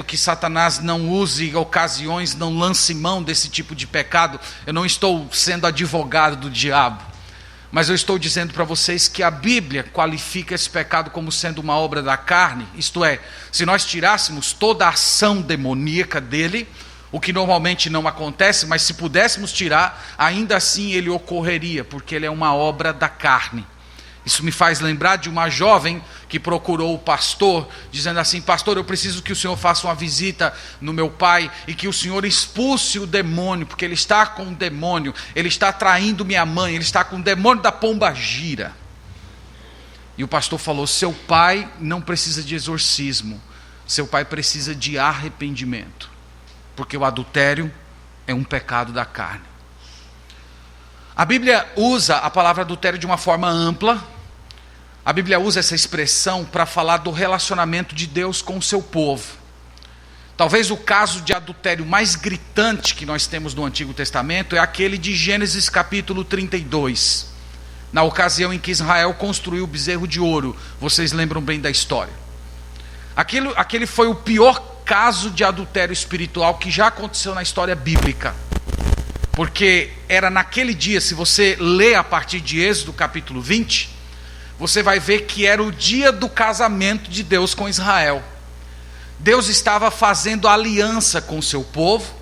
que Satanás não use ocasiões, não lance mão desse tipo de pecado. Eu não estou sendo advogado do diabo, mas eu estou dizendo para vocês que a Bíblia qualifica esse pecado como sendo uma obra da carne. Isto é, se nós tirássemos toda a ação demoníaca dele, o que normalmente não acontece, mas se pudéssemos tirar, ainda assim ele ocorreria, porque ele é uma obra da carne. Isso me faz lembrar de uma jovem que procurou o pastor, dizendo assim: pastor, eu preciso que o senhor faça uma visita no meu pai e que o senhor expulse o demônio, porque ele está com um demônio, ele está traindo minha mãe, ele está com o demônio da pombagira. E o pastor falou: seu pai não precisa de exorcismo, seu pai precisa de arrependimento, porque o adultério é um pecado da carne. A Bíblia usa a palavra adultério de uma forma ampla. A Bíblia usa essa expressão para falar do relacionamento de Deus com o seu povo. Talvez o caso de adultério mais gritante que nós temos no Antigo Testamento é aquele de Gênesis capítulo 32, na ocasião em que Israel construiu o bezerro de ouro. Vocês lembram bem da história. Aquele foi o pior caso de adultério espiritual que já aconteceu na história bíblica. Porque era naquele dia, se você lê a partir de Êxodo capítulo 20, você vai ver que era o dia do casamento de Deus com Israel. Deus estava fazendo aliança com o seu povo,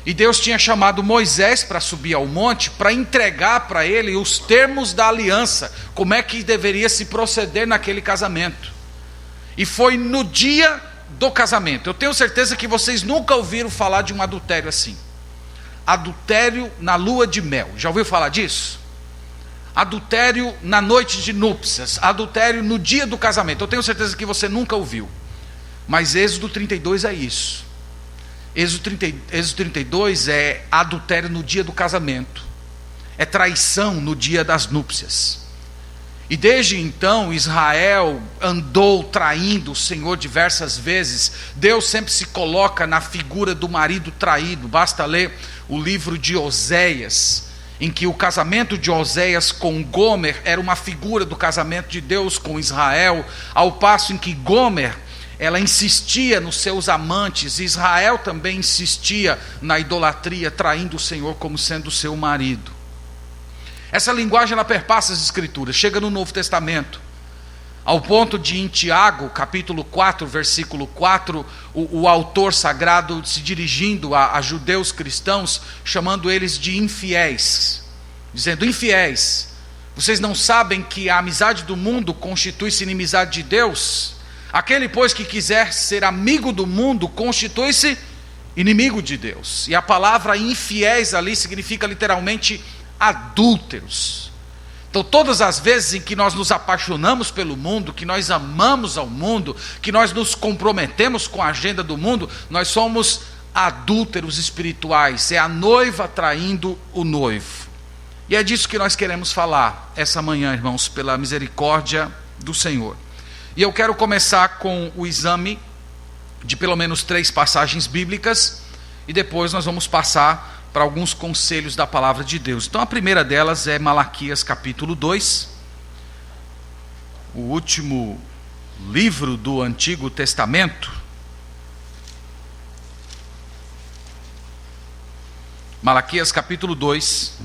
e Deus tinha chamado Moisés para subir ao monte, para entregar para ele os termos da aliança, como é que deveria se proceder naquele casamento. E foi no dia do casamento. Eu tenho certeza que vocês nunca ouviram falar de um adultério assim. Adultério na lua de mel. Já ouviu falar disso? Adultério na noite de núpcias. Adultério no dia do casamento. Eu tenho certeza que você nunca ouviu. Mas Êxodo 32 é isso. Êxodo 32 é adultério no dia do casamento. É traição no dia das núpcias. E desde então Israel andou traindo o Senhor diversas vezes. Deus sempre se coloca na figura do marido traído. Basta ler o livro de Oséias, em que o casamento de Oséias com Gomer era uma figura do casamento de Deus com Israel, ao passo em que Gomer, ela insistia nos seus amantes, e Israel também insistia na idolatria, traindo o Senhor como sendo seu marido. Essa linguagem ela perpassa as Escrituras, chega no Novo Testamento, ao ponto de em Tiago, capítulo 4, versículo 4, o autor sagrado se dirigindo a judeus cristãos, chamando eles de infiéis, dizendo: infiéis, vocês não sabem que a amizade do mundo constitui-se inimizade de Deus? Aquele, pois, que quiser ser amigo do mundo, constitui-se inimigo de Deus. E a palavra infiéis ali significa literalmente adúlteros. Então todas as vezes em que nós nos apaixonamos pelo mundo, que nós amamos ao mundo, que nós nos comprometemos com a agenda do mundo, nós somos adúlteros espirituais. É a noiva traindo o noivo. E é disso que nós queremos falar essa manhã, irmãos, pela misericórdia do Senhor. E eu quero começar com o exame de pelo menos 3 passagens bíblicas, e depois nós vamos passar para alguns conselhos da palavra de Deus. Então a primeira delas é Malaquias capítulo 2, o último livro do Antigo Testamento. Malaquias capítulo 2.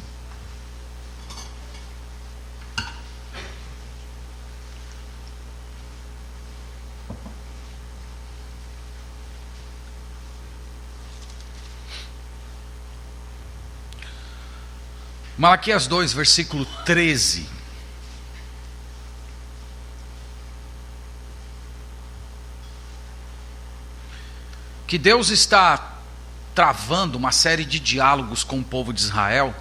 Malaquias 2, versículo 13. Que Deus está travando uma série de diálogos com o povo de Israel.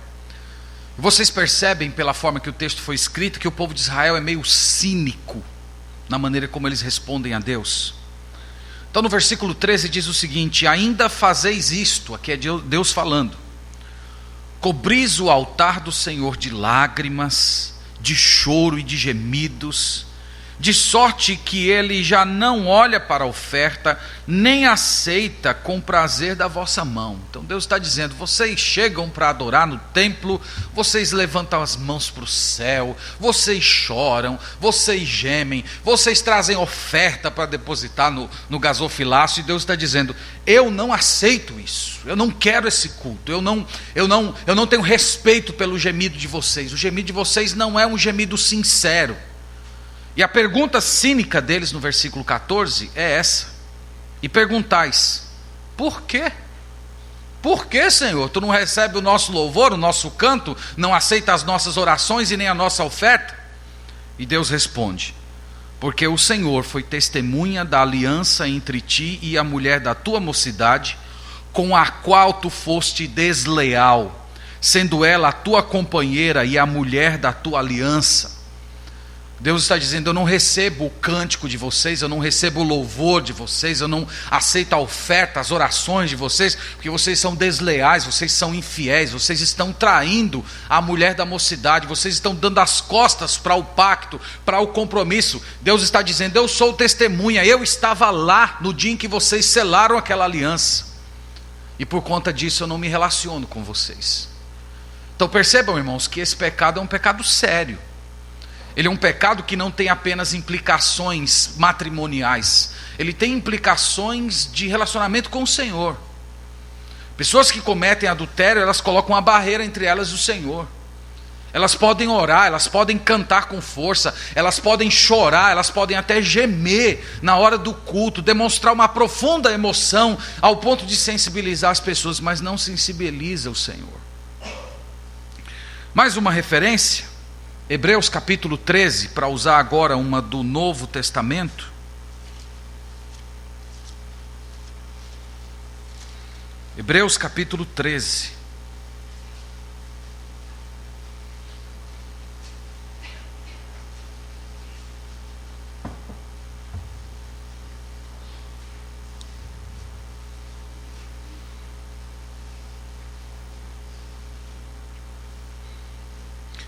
Vocês percebem pela forma que o texto foi escrito que o povo de Israel é meio cínico na maneira como eles respondem a Deus. Então no versículo 13 diz o seguinte: ainda fazeis isto, aqui é Deus falando, cobris o altar do Senhor de lágrimas, de choro e de gemidos, de sorte que ele já não olha para a oferta, nem aceita com prazer da vossa mão. Então Deus está dizendo, vocês chegam para adorar no templo, vocês levantam as mãos para o céu, vocês choram, vocês gemem, vocês trazem oferta para depositar no gasofilácio, e Deus está dizendo, eu não aceito isso, eu não quero esse culto, eu não tenho respeito pelo gemido de vocês, o gemido de vocês não é um gemido sincero. E a pergunta cínica deles no versículo 14 é essa: e perguntais, por quê? Por que, Senhor? Tu não recebe o nosso louvor, o nosso canto, não aceita as nossas orações e nem a nossa oferta? E Deus responde, porque o Senhor foi testemunha da aliança entre ti e a mulher da tua mocidade, com a qual tu foste desleal, sendo ela a tua companheira e a mulher da tua aliança. Deus está dizendo, eu não recebo o cântico de vocês, eu não recebo o louvor de vocês, eu não aceito a oferta, as orações de vocês, porque vocês são desleais, vocês são infiéis, vocês estão traindo a mulher da mocidade, vocês estão dando as costas para o pacto, para o compromisso. Deus está dizendo, eu sou testemunha, eu estava lá no dia em que vocês selaram aquela aliança, e por conta disso eu não me relaciono com vocês. Então percebam, irmãos, que esse pecado é um pecado sério. Ele é um pecado que não tem apenas implicações matrimoniais, ele tem implicações de relacionamento com o Senhor. Pessoas que cometem adultério, elas colocam uma barreira entre elas e o Senhor. Elas podem orar, elas podem cantar com força, elas podem chorar, elas podem até gemer na hora do culto, demonstrar uma profunda emoção ao ponto de sensibilizar as pessoas, mas não sensibiliza o Senhor. Mais uma referência, Hebreus capítulo 13, para usar agora uma do Novo Testamento. Hebreus capítulo 13.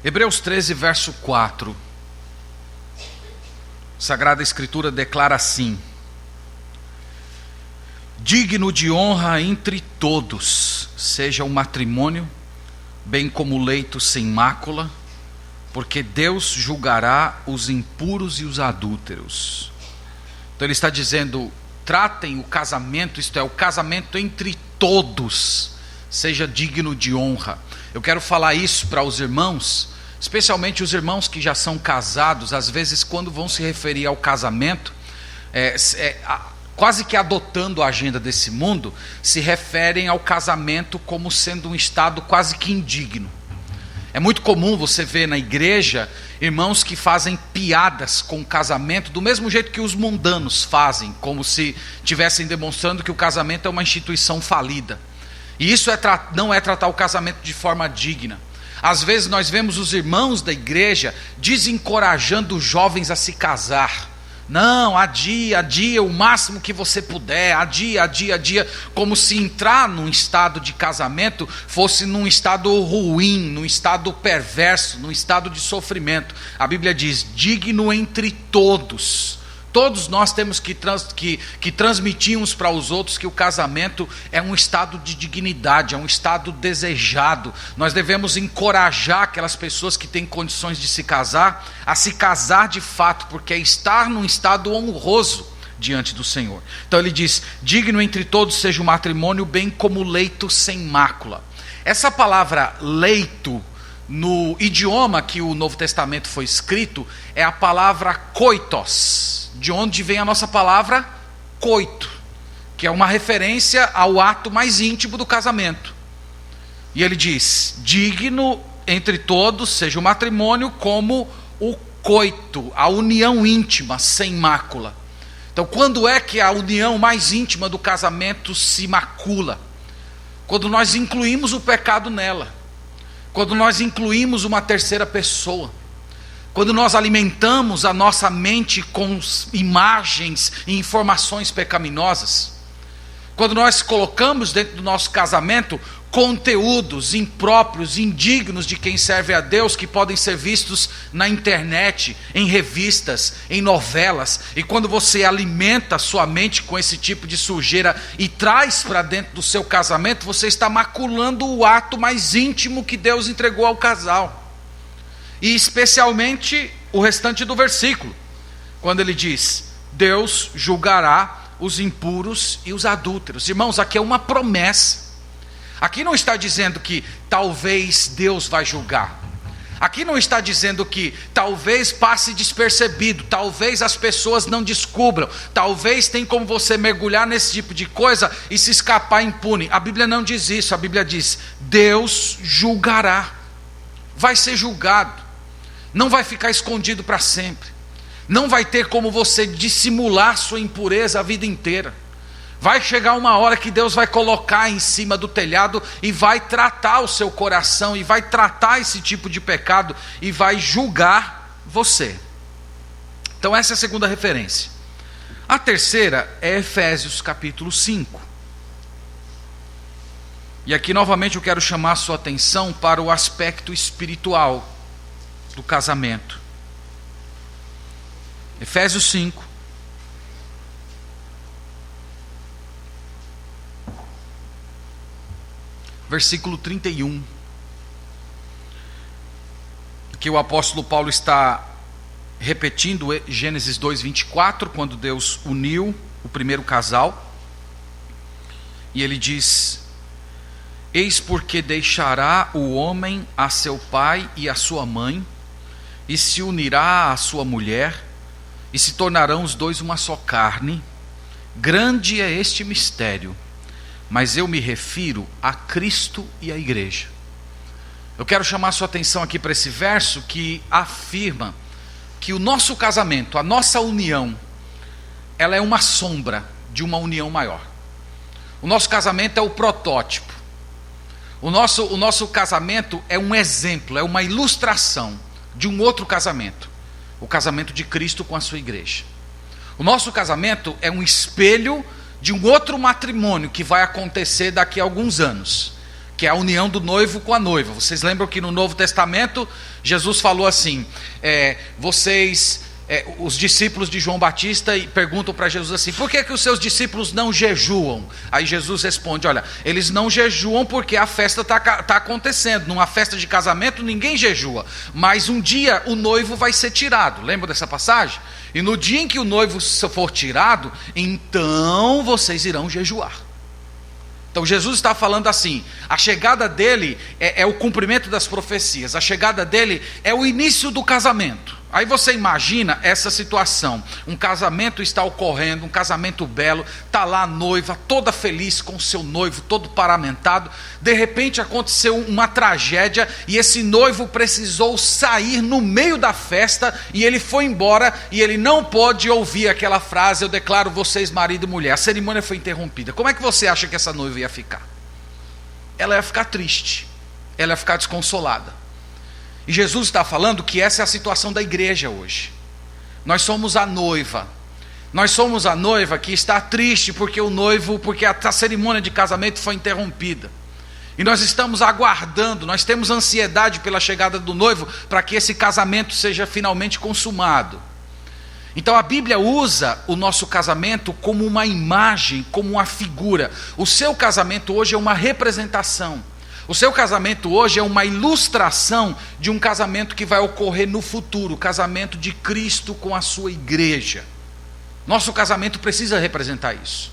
Hebreus 13, verso 4. Sagrada Escritura declara assim: digno de honra entre todos seja o matrimônio, bem como o leito sem mácula, porque Deus julgará os impuros e os adúlteros. Então ele está dizendo, tratem o casamento, isto é, o casamento entre todos, seja digno de honra. Eu quero falar isso para os irmãos, especialmente os irmãos que já são casados. Às vezes quando vão se referir ao casamento, quase que adotando a agenda desse mundo, se referem ao casamento como sendo um estado quase que indigno. É muito comum você ver na igreja irmãos que fazem piadas com o casamento do mesmo jeito que os mundanos fazem, como se estivessem demonstrando que o casamento é uma instituição falida. E isso não é tratar o casamento de forma digna. Às vezes nós vemos os irmãos da igreja desencorajando os jovens a se casar. Não, adia o máximo que você puder, adia, como se entrar num estado de casamento fosse num estado ruim, num estado perverso, num estado de sofrimento. A Bíblia diz, digno entre todos. Todos nós temos que transmitir uns para os outros que o casamento é um estado de dignidade, é um estado desejado. Nós devemos encorajar aquelas pessoas que têm condições de se casar, a se casar de fato, porque é estar num estado honroso diante do Senhor. Então ele diz, digno entre todos seja o matrimônio, bem como leito sem mácula. Essa palavra leito, no idioma que o Novo Testamento foi escrito, é a palavra koitos, de onde vem a nossa palavra coito, que é uma referência ao ato mais íntimo do casamento. E ele diz, digno entre todos seja o matrimônio como o coito, a união íntima sem mácula. Então quando é que a união mais íntima do casamento se macula? Quando nós incluímos o pecado nela, quando nós incluímos uma terceira pessoa, quando nós alimentamos a nossa mente com imagens e informações pecaminosas, quando nós colocamos dentro do nosso casamento conteúdos impróprios, indignos de quem serve a Deus, que podem ser vistos na internet, em revistas, em novelas. E quando você alimenta sua mente com esse tipo de sujeira e traz para dentro do seu casamento, você está maculando o ato mais íntimo que Deus entregou ao casal. E especialmente o restante do versículo, quando ele diz: Deus julgará os impuros e os adúlteros. Irmãos, aqui é uma promessa. Aqui não está dizendo que talvez Deus vai julgar. Aqui não está dizendo que talvez passe despercebido, talvez as pessoas não descubram, talvez tem como você mergulhar nesse tipo de coisa e se escapar impune. A Bíblia não diz isso. A Bíblia diz: Deus julgará. Vai ser julgado. Não vai ficar escondido para sempre. Não vai ter como você dissimular sua impureza a vida inteira. Vai chegar uma hora que Deus vai colocar em cima do telhado e vai tratar o seu coração, e vai tratar esse tipo de pecado, e vai julgar você. Então essa é a segunda referência. A terceira é Efésios capítulo 5. E aqui novamente eu quero chamar a sua atenção para o aspecto espiritual do casamento. Efésios 5. Versículo 31. Aqui o apóstolo Paulo está repetindo Gênesis 2:24, quando Deus uniu o primeiro casal. E ele diz: Eis porque deixará o homem a seu pai e a sua mãe, e se unirá à sua mulher, e se tornarão os dois uma só carne. Grande é este mistério, mas eu me refiro a Cristo e à igreja. Eu quero chamar a sua atenção aqui para esse verso que afirma que o nosso casamento, a nossa união, ela é uma sombra de uma união maior. O nosso casamento é o protótipo. O nosso casamento é um exemplo, é uma ilustração de um outro casamento. O casamento de Cristo com a sua igreja. O nosso casamento é um espelho de um outro matrimônio que vai acontecer daqui a alguns anos, que é a união do noivo com a noiva. Vocês lembram que no Novo Testamento Jesus falou assim: os discípulos de João Batista perguntam para Jesus assim: por que os seus discípulos não jejuam? Aí Jesus responde: olha, eles não jejuam porque a festa está acontecendo. Numa festa de casamento ninguém jejua, mas um dia o noivo vai ser tirado. Lembra dessa passagem? E no dia em que o noivo for tirado, então vocês irão jejuar. Então Jesus está falando assim: a chegada dele é o cumprimento das profecias, a chegada dele é o início do casamento. Aí você imagina essa situação: um casamento está ocorrendo, um casamento belo, está lá a noiva toda feliz com o seu noivo, todo paramentado. De repente aconteceu uma tragédia e esse noivo precisou sair no meio da festa, e ele foi embora e ele não pôde ouvir aquela frase: eu declaro vocês marido e mulher. A cerimônia foi interrompida. Como é que você acha que essa noiva ia ficar? Ela ia ficar triste, ela ia ficar desconsolada. E Jesus está falando que essa é a situação da igreja hoje. Nós somos a noiva. Nós somos a noiva que está triste porque a cerimônia de casamento foi interrompida. E nós estamos aguardando, nós temos ansiedade pela chegada do noivo para que esse casamento seja finalmente consumado. Então a Bíblia usa o nosso casamento como uma imagem, como uma figura. O seu casamento hoje é uma representação. O seu casamento hoje é uma ilustração de um casamento que vai ocorrer no futuro, o casamento de Cristo com a sua igreja. Nosso casamento precisa representar isso.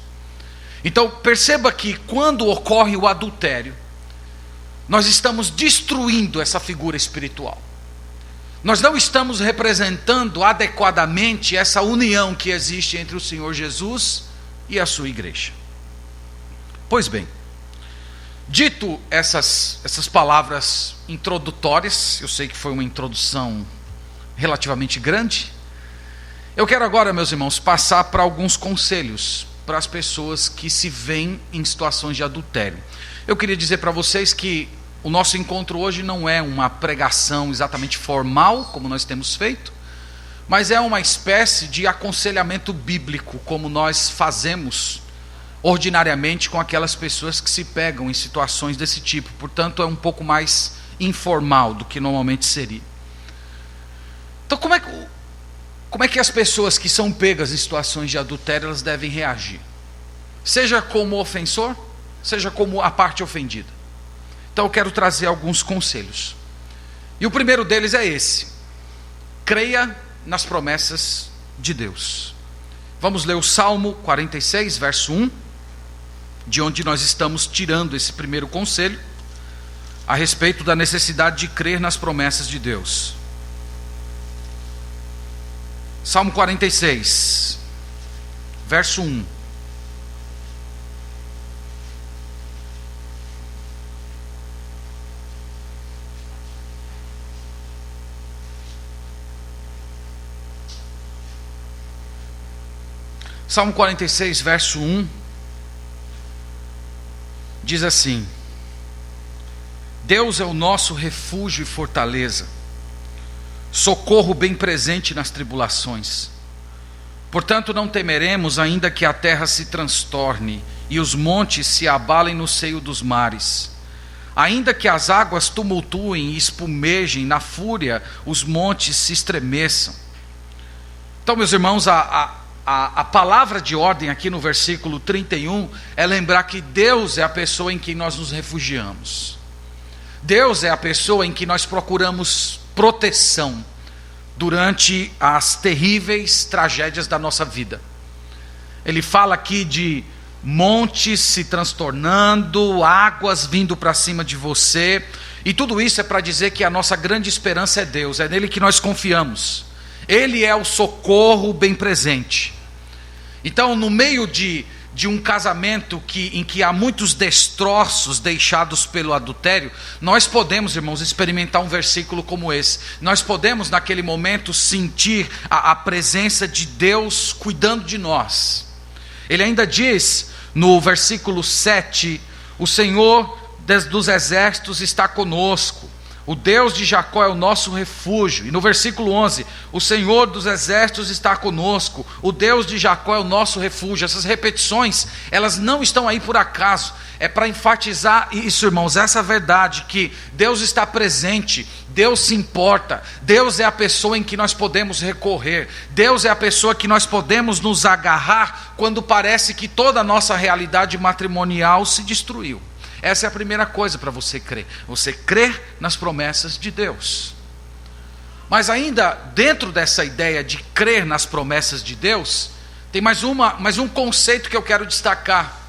Então perceba que quando ocorre o adultério, nós estamos destruindo essa figura espiritual. Nós não estamos representando adequadamente essa união que existe entre o Senhor Jesus e a sua igreja. Pois bem, dito essas palavras introdutórias, eu sei que foi uma introdução relativamente grande, eu quero agora, meus irmãos, passar para alguns conselhos para as pessoas que se veem em situações de adultério. Eu queria dizer para vocês que o nosso encontro hoje não é uma pregação exatamente formal, como nós temos feito, mas é uma espécie de aconselhamento bíblico, como nós fazemos ordinariamente com aquelas pessoas que se pegam em situações desse tipo. Portanto, é um pouco mais informal do que normalmente seria. Então, como é que as pessoas que são pegas em situações de adultério, elas devem reagir? Seja como ofensor, seja como a parte ofendida. Então eu quero trazer alguns conselhos. E o primeiro deles é esse: creia nas promessas de Deus. Vamos ler o Salmo 46, verso 1, de onde nós estamos tirando esse primeiro conselho, a respeito da necessidade de crer nas promessas de Deus. Salmo 46, verso 1. Salmo 46, verso 1, diz assim: Deus é o nosso refúgio e fortaleza, socorro bem presente nas tribulações. Portanto, não temeremos, ainda que a terra se transtorne e os montes se abalem no seio dos mares. Ainda que as águas tumultuem e espumejem na fúria, os montes se estremeçam. Então, meus irmãos, a palavra de ordem aqui no versículo 31 é lembrar que Deus é a pessoa em quem nós nos refugiamos. Deus é a pessoa em que nós procuramos proteção durante as terríveis tragédias da nossa vida. Ele fala aqui de montes se transtornando, águas vindo para cima de você, e tudo isso é para dizer que a nossa grande esperança é Deus, é nele que nós confiamos. Ele é o socorro bem presente. Então, no meio de um casamento em que há muitos destroços deixados pelo adultério, nós podemos, irmãos, experimentar um versículo como esse. Nós podemos, naquele momento, sentir a presença de Deus cuidando de nós. Ele ainda diz, no versículo 7, o Senhor dos exércitos está conosco. O Deus de Jacó é o nosso refúgio. E no versículo 11, o Senhor dos exércitos está conosco. O Deus de Jacó é o nosso refúgio. Essas repetições, elas não estão aí por acaso. É para enfatizar isso, irmãos, essa verdade que Deus está presente, Deus se importa, Deus é a pessoa em que nós podemos recorrer, Deus é a pessoa que nós podemos nos agarrar quando parece que toda a nossa realidade matrimonial se destruiu. Essa é a primeira coisa para você crer. Você crer nas promessas de Deus. Mas ainda dentro dessa ideia de crer nas promessas de Deus, tem mais um conceito que eu quero destacar.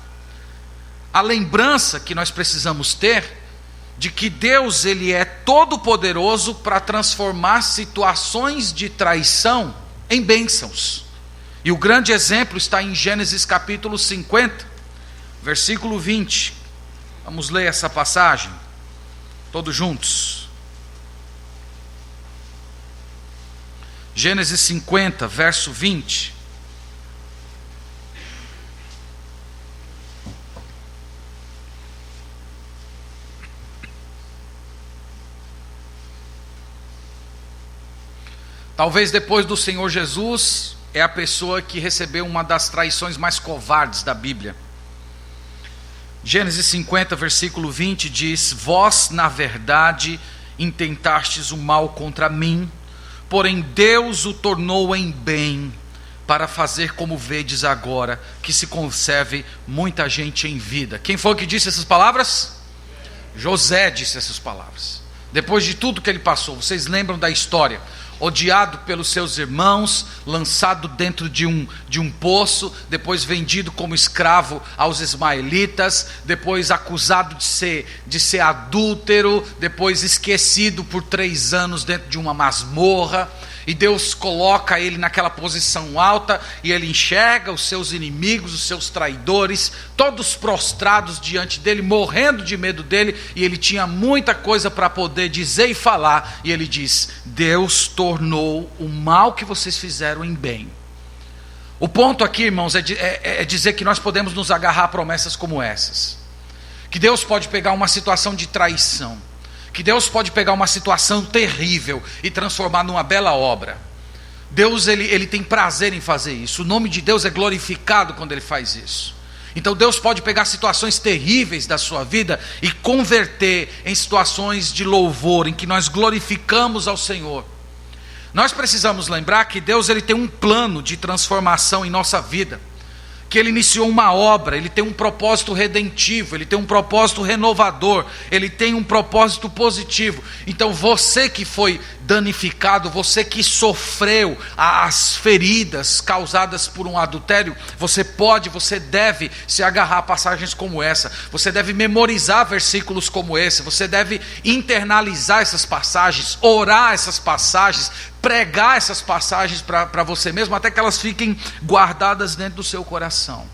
A lembrança que nós precisamos ter de que Deus, ele é todo poderoso para transformar situações de traição em bênçãos. E o grande exemplo está em Gênesis capítulo 50, versículo 20. Vamos ler essa passagem, todos juntos. Gênesis 50, verso 20. Talvez depois do Senhor Jesus, é a pessoa que recebeu uma das traições mais covardes da Bíblia. Gênesis 50, versículo 20 diz: Vós, na verdade, intentastes o mal contra mim, porém Deus o tornou em bem, para fazer como vedes agora, que se conserve muita gente em vida. Quem foi que disse essas palavras? José disse essas palavras. Depois de tudo que ele passou, vocês lembram da história? Odiado pelos seus irmãos, lançado dentro de um poço, depois vendido como escravo aos ismaelitas, depois acusado de ser adúltero, depois esquecido por 3 anos dentro de uma masmorra, e Deus coloca ele naquela posição alta, e ele enxerga os seus inimigos, os seus traidores, todos prostrados diante dele, morrendo de medo dele, e ele tinha muita coisa para poder dizer e falar, e ele diz: Deus tornou o mal que vocês fizeram em bem. O ponto aqui, irmãos, é dizer que nós podemos nos agarrar a promessas como essas, que Deus pode pegar uma situação de traição, que Deus pode pegar uma situação terrível e transformar numa bela obra. Deus ele tem prazer em fazer isso. O nome de Deus é glorificado quando ele faz isso. Então Deus pode pegar situações terríveis da sua vida e converter em situações de louvor, em que nós glorificamos ao Senhor. Nós precisamos lembrar que Deus ele tem um plano de transformação em nossa vida, que Ele iniciou uma obra, Ele tem um propósito redentivo, Ele tem um propósito renovador, Ele tem um propósito positivo. Então você que foi danificado, você que sofreu as feridas causadas por um adultério, você deve se agarrar a passagens como essa, você deve memorizar versículos como esse, você deve internalizar essas passagens, orar essas passagens, pregar essas passagens para você mesmo, até que elas fiquem guardadas dentro do seu coração.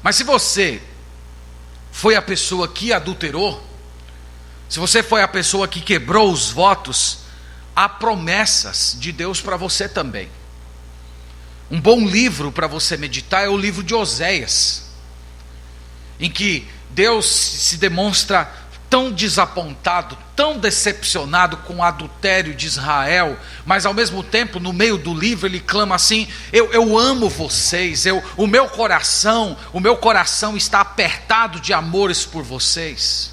Mas se você foi a pessoa que adulterou, se você foi a pessoa que quebrou os votos, há promessas de Deus para você também. Um bom livro para você meditar é o livro de Oséias, em que Deus se demonstra tão desapontado, tão decepcionado com o adultério de Israel, mas ao mesmo tempo, no meio do livro, ele clama assim: eu amo vocês, o meu coração está apertado de amores por vocês.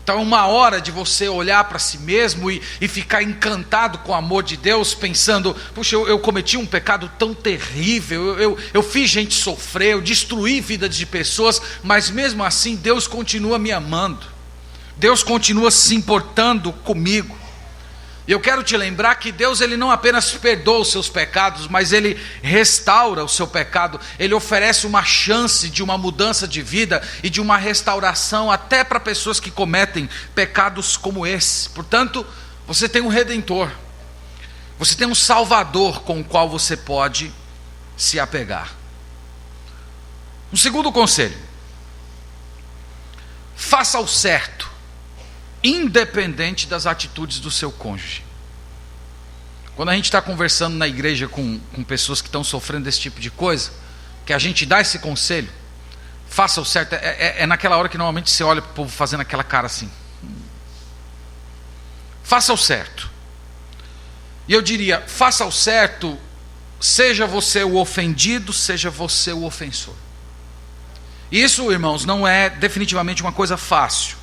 Então é uma hora de você olhar para si mesmo e ficar encantado com o amor de Deus, pensando: puxa, eu cometi um pecado tão terrível, eu fiz gente sofrer, eu destruí vidas de pessoas, mas mesmo assim Deus continua me amando, Deus continua se importando comigo. E eu quero te lembrar que Deus ele não apenas perdoa os seus pecados, mas Ele restaura o seu pecado. Ele oferece uma chance de uma mudança de vida e de uma restauração até para pessoas que cometem pecados como esse. Portanto, você tem um Redentor, você tem um Salvador com o qual você pode se apegar. Um segundo conselho: faça o certo, independente das atitudes do seu cônjuge. Quando a gente está conversando na igreja com pessoas que estão sofrendo desse tipo de coisa, que a gente dá esse conselho, faça o certo, é naquela hora que normalmente você olha para o povo fazendo aquela cara assim. Faça o certo. E eu diria, faça o certo, seja você o ofendido, seja você o ofensor. Isso, irmãos, não é definitivamente uma coisa fácil.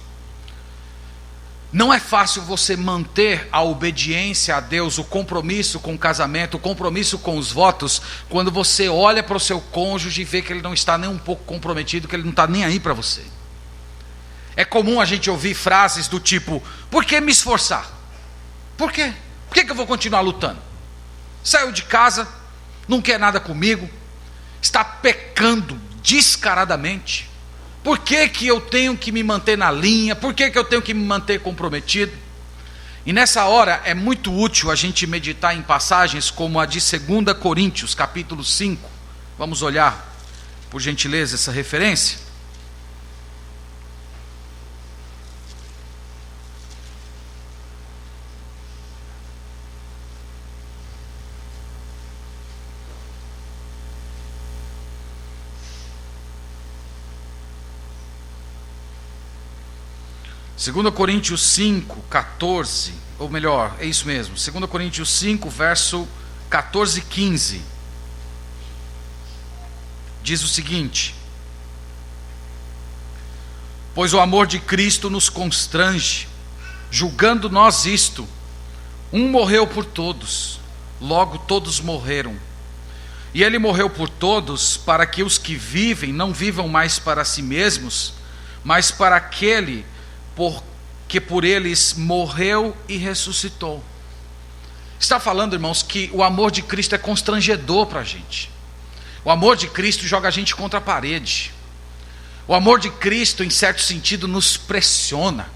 Não é fácil você manter a obediência a Deus, o compromisso com o casamento, o compromisso com os votos, quando você olha para o seu cônjuge e vê que ele não está nem um pouco comprometido, que ele não está nem aí para você. É comum a gente ouvir frases do tipo: por que me esforçar? Por quê? Por que eu vou continuar lutando? Saiu de casa, não quer nada comigo, está pecando descaradamente. Por que eu tenho que me manter na linha? Por que eu tenho que me manter comprometido? E nessa hora é muito útil a gente meditar em passagens como a de 2 Coríntios, capítulo 5. Vamos olhar, por gentileza, essa referência. Segundo Coríntios 5, 14, ou melhor, é isso mesmo, 2 Coríntios 5, verso 14 e 15, diz o seguinte: pois o amor de Cristo nos constrange, julgando nós isto: um morreu por todos, logo todos morreram. E ele morreu por todos, para que os que vivem não vivam mais para si mesmos, mas para aquele que por eles morreu e ressuscitou. Está falando, irmãos, que o amor de Cristo é constrangedor para a gente. O amor de Cristo joga a gente contra a parede. O amor de Cristo, em certo sentido, nos pressiona,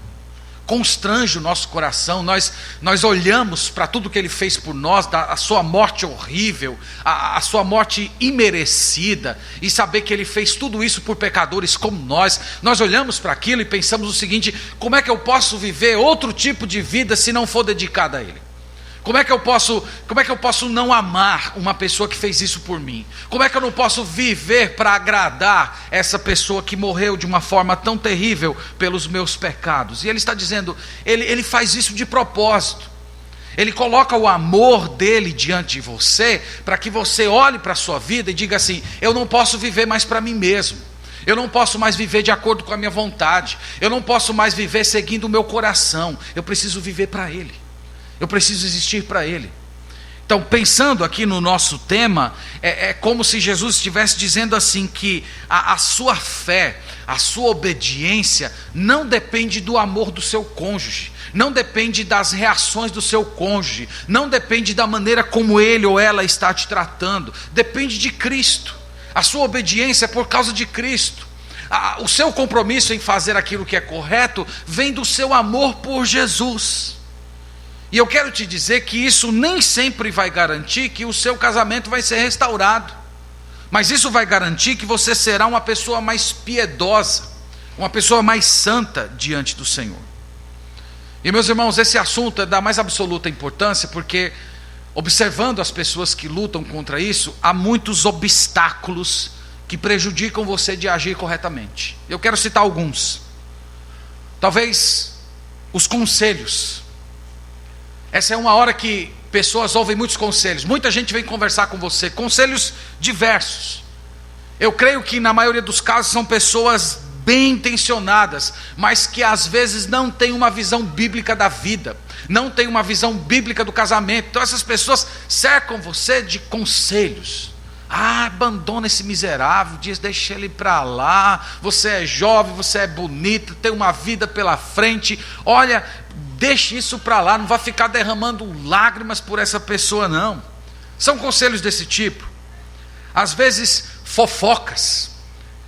constrange o nosso coração. Nós olhamos para tudo que Ele fez por nós, a sua morte horrível, a sua morte imerecida, e saber que Ele fez tudo isso por pecadores como nós. Nós olhamos para aquilo e pensamos o seguinte: como é que eu posso viver outro tipo de vida se não for dedicada a Ele? Como é que eu posso não amar uma pessoa que fez isso por mim? Como é que eu não posso viver para agradar essa pessoa que morreu de uma forma tão terrível pelos meus pecados? E ele está dizendo, ele faz isso de propósito. Ele coloca o amor dele diante de você, para que você olhe para a sua vida e diga assim: eu não posso viver mais para mim mesmo, eu não posso mais viver de acordo com a minha vontade, eu não posso mais viver seguindo o meu coração, eu preciso viver para Ele, eu preciso existir para Ele. Então, pensando aqui no nosso tema, é como se Jesus estivesse dizendo assim, que a sua fé, a sua obediência não depende do amor do seu cônjuge, não depende das reações do seu cônjuge, não depende da maneira como ele ou ela está te tratando, depende de Cristo. A sua obediência é por causa de Cristo. O seu compromisso em fazer aquilo que é correto vem do seu amor por Jesus. E eu quero te dizer que isso nem sempre vai garantir que o seu casamento vai ser restaurado, mas isso vai garantir que você será uma pessoa mais piedosa, uma pessoa mais santa diante do Senhor. E meus irmãos, esse assunto é da mais absoluta importância, porque observando as pessoas que lutam contra isso, há muitos obstáculos que prejudicam você de agir corretamente. Eu quero citar alguns. Talvez os conselhos. Essa é uma hora que pessoas ouvem muitos conselhos, muita gente vem conversar com você, conselhos diversos. Eu creio que na maioria dos casos são pessoas bem intencionadas, mas que às vezes não têm uma visão bíblica da vida, não têm uma visão bíblica do casamento. Então essas pessoas cercam você de conselhos. Abandona esse miserável, deixa ele para lá, você é jovem, você é bonita, tem uma vida pela frente, olha, deixe isso para lá, não vai ficar derramando lágrimas por essa pessoa não. São conselhos desse tipo. Às vezes fofocas,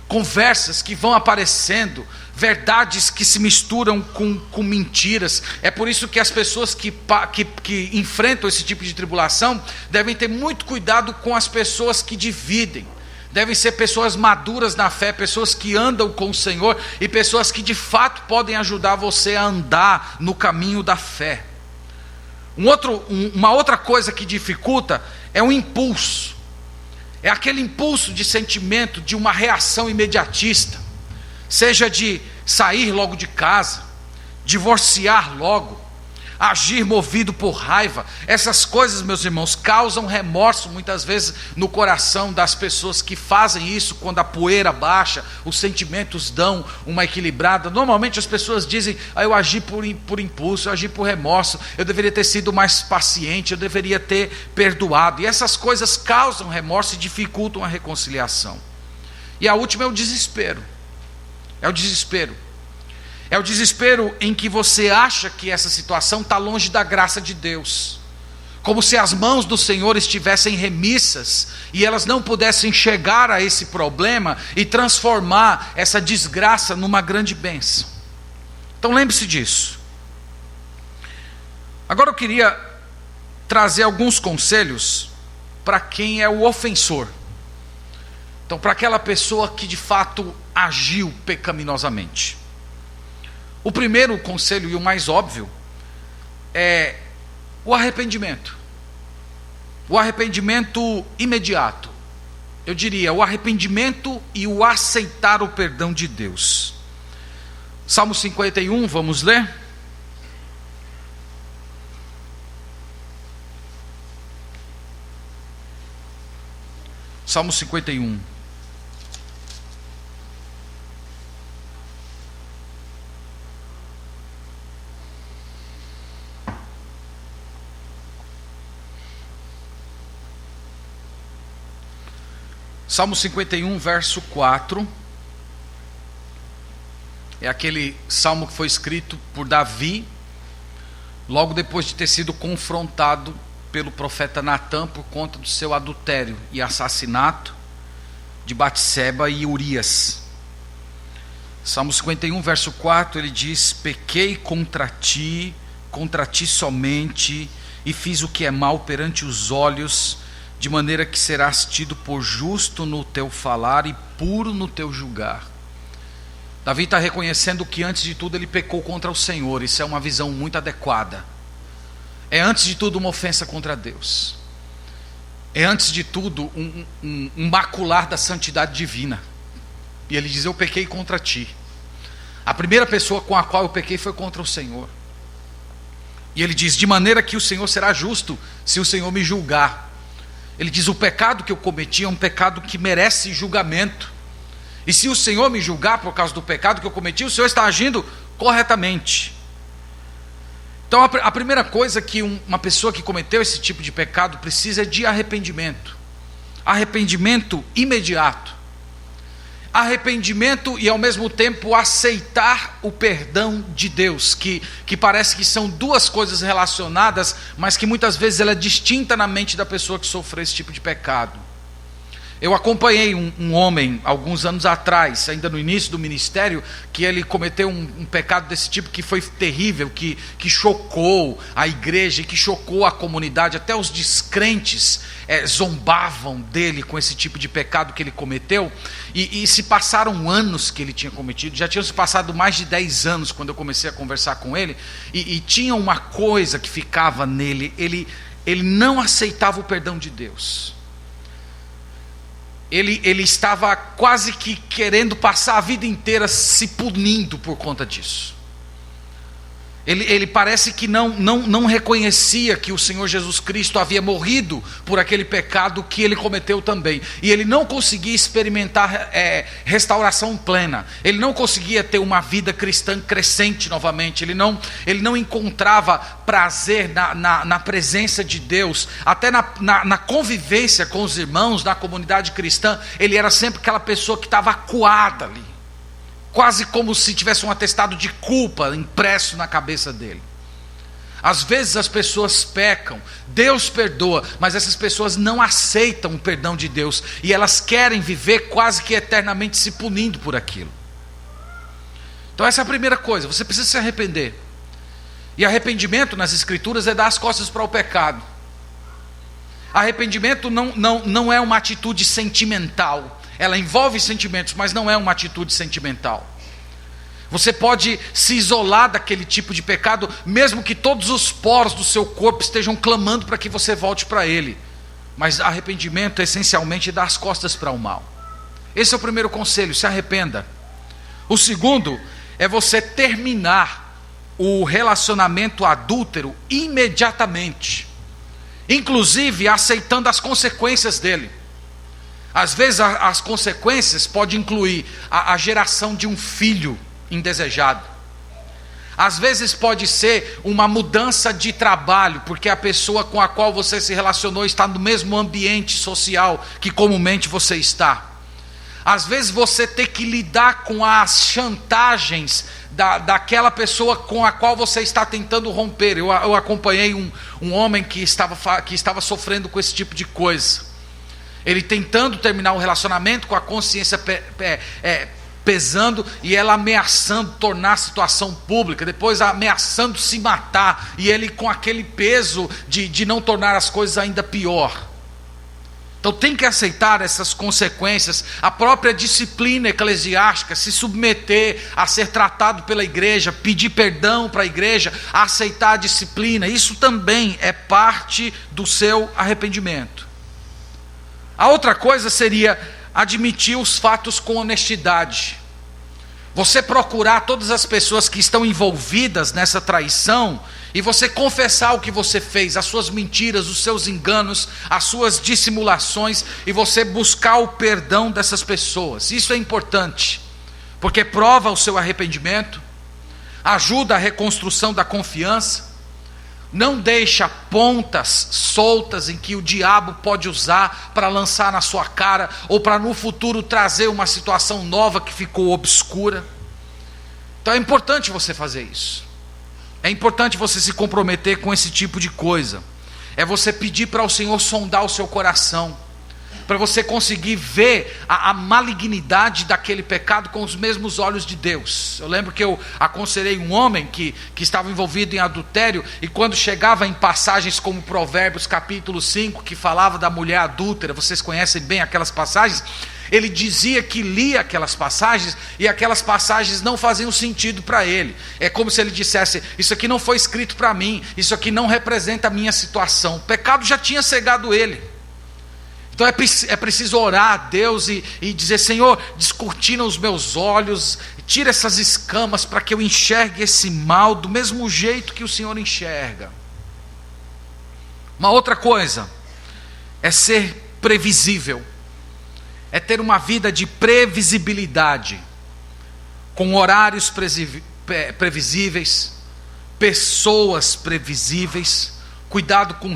conversas que vão aparecendo, verdades que se misturam com mentiras. É por isso que as pessoas que enfrentam esse tipo de tribulação devem ter muito cuidado com as pessoas que dividem. Devem ser pessoas maduras na fé, pessoas que andam com o Senhor e pessoas que de fato podem ajudar você a andar no caminho da fé. Uma outra coisa que dificulta é o impulso. É aquele impulso de sentimento, de uma reação imediatista, seja de sair logo de casa, divorciar logo, agir movido por raiva. Essas coisas, meus irmãos, causam remorso muitas vezes no coração das pessoas que fazem isso. Quando a poeira baixa, os sentimentos dão uma equilibrada. Normalmente as pessoas dizem: eu agi por impulso, eu agi por remorso, eu deveria ter sido mais paciente, eu deveria ter perdoado. E essas coisas causam remorso e dificultam a reconciliação. E a última é o desespero. É o desespero. É o desespero em que você acha que essa situação está longe da graça de Deus, como se as mãos do Senhor estivessem remissas e elas não pudessem chegar a esse problema e transformar essa desgraça numa grande bênção. Então lembre-se disso. Agora eu queria trazer alguns conselhos para quem é o ofensor. Então, para aquela pessoa que de fato agiu pecaminosamente. O primeiro conselho e o mais óbvio é o arrependimento. O arrependimento imediato. Eu diria, o arrependimento e o aceitar o perdão de Deus. Salmo 51, vamos ler? Salmo 51. Salmo 51, verso 4, é aquele salmo que foi escrito por Davi, logo depois de ter sido confrontado pelo profeta Natã por conta do seu adultério e assassinato de Batseba e Urias. Salmo 51, verso 4, ele diz: pequei contra ti somente, e fiz o que é mal perante os olhos, de maneira que serás tido por justo no teu falar e puro no teu julgar. Davi está reconhecendo que antes de tudo ele pecou contra o Senhor. Isso é uma visão muito adequada. É antes de tudo uma ofensa contra Deus. É antes de tudo um macular da santidade divina. E ele diz: eu pequei contra ti. A primeira pessoa com a qual eu pequei foi contra o Senhor. E ele diz: de maneira que o Senhor será justo se o Senhor me julgar. Ele diz: o pecado que eu cometi é um pecado que merece julgamento. E se o Senhor me julgar por causa do pecado que eu cometi, o Senhor está agindo corretamente. Então a primeira coisa que uma pessoa que cometeu esse tipo de pecado precisa é de arrependimento. Arrependimento imediato. Arrependimento e ao mesmo tempo aceitar o perdão de Deus, que parece que são duas coisas relacionadas, mas que muitas vezes ela é distinta na mente da pessoa que sofreu esse tipo de pecado. Eu acompanhei um homem, alguns anos atrás, ainda no início do ministério, que ele cometeu um pecado desse tipo que foi terrível, que chocou a igreja, que chocou a comunidade, até os descrentes zombavam dele com esse tipo de pecado que ele cometeu, e se passaram anos que ele tinha cometido, já tinham se passado mais de 10 anos quando eu comecei a conversar com ele, e tinha uma coisa que ficava nele, ele não aceitava o perdão de Deus. Ele estava quase que querendo passar a vida inteira se punindo por conta disso. Ele parece que não reconhecia que o Senhor Jesus Cristo havia morrido por aquele pecado que ele cometeu também. E ele não conseguia experimentar restauração plena. Ele não conseguia ter uma vida cristã crescente novamente. Ele não encontrava prazer na presença de Deus. Até na convivência com os irmãos, na comunidade cristã, ele era sempre aquela pessoa que estava acuada ali. Quase como se tivesse um atestado de culpa impresso na cabeça dele. Às vezes as pessoas pecam, Deus perdoa, mas essas pessoas não aceitam o perdão de Deus, e elas querem viver quase que eternamente se punindo por aquilo. Então essa é a primeira coisa, você precisa se arrepender. E arrependimento nas Escrituras é dar as costas para o pecado. Arrependimento não é uma atitude sentimental. Ela envolve sentimentos, mas não é uma atitude sentimental. Você pode se isolar daquele tipo de pecado, mesmo que todos os poros do seu corpo estejam clamando para que você volte para ele. Mas arrependimento é essencialmente dar as costas para o mal. Esse é o primeiro conselho, se arrependa. O segundo é você terminar o relacionamento adúltero imediatamente, inclusive aceitando as consequências dele. Às vezes as consequências podem incluir a geração de um filho indesejado. Às vezes pode ser uma mudança de trabalho, porque a pessoa com a qual você se relacionou está no mesmo ambiente social que comumente você está. Às vezes você tem que lidar com as chantagens daquela pessoa com a qual você está tentando romper. Eu acompanhei um homem que estava sofrendo com esse tipo de coisa. Ele tentando terminar o relacionamento com a consciência pesando, e ela ameaçando tornar a situação pública, depois ameaçando se matar, e ele com aquele peso de não tornar as coisas ainda pior. Então tem que aceitar essas consequências, a própria disciplina eclesiástica, se submeter a ser tratado pela igreja, pedir perdão para a igreja, aceitar a disciplina, isso também é parte do seu arrependimento. A outra coisa seria admitir os fatos com honestidade. Você procurar todas as pessoas que estão envolvidas nessa traição e você confessar o que você fez, as suas mentiras, os seus enganos, as suas dissimulações, e você buscar o perdão dessas pessoas. Isso é importante, porque prova o seu arrependimento, ajuda a reconstrução da confiança, não deixa pontas soltas em que o diabo pode usar para lançar na sua cara, ou para no futuro trazer uma situação nova que ficou obscura. Então é importante você fazer isso. É importante você se comprometer com esse tipo de coisa. É você pedir para o Senhor sondar o seu coração, para você conseguir ver a malignidade daquele pecado com os mesmos olhos de Deus. Eu lembro que eu aconselhei um homem que estava envolvido em adultério, e quando chegava em passagens como Provérbios capítulo 5, que falava da mulher adúltera, vocês conhecem bem aquelas passagens, ele dizia que lia aquelas passagens, e aquelas passagens não faziam sentido para ele. É como se ele dissesse: isso aqui não foi escrito para mim, isso aqui não representa a minha situação. O pecado já tinha cegado ele. Então é preciso orar a Deus e dizer: Senhor, descortina os meus olhos, tira essas escamas para que eu enxergue esse mal do mesmo jeito que o Senhor enxerga. Uma outra coisa é ser previsível, é ter uma vida de previsibilidade, com horários previsíveis, pessoas previsíveis. Cuidado com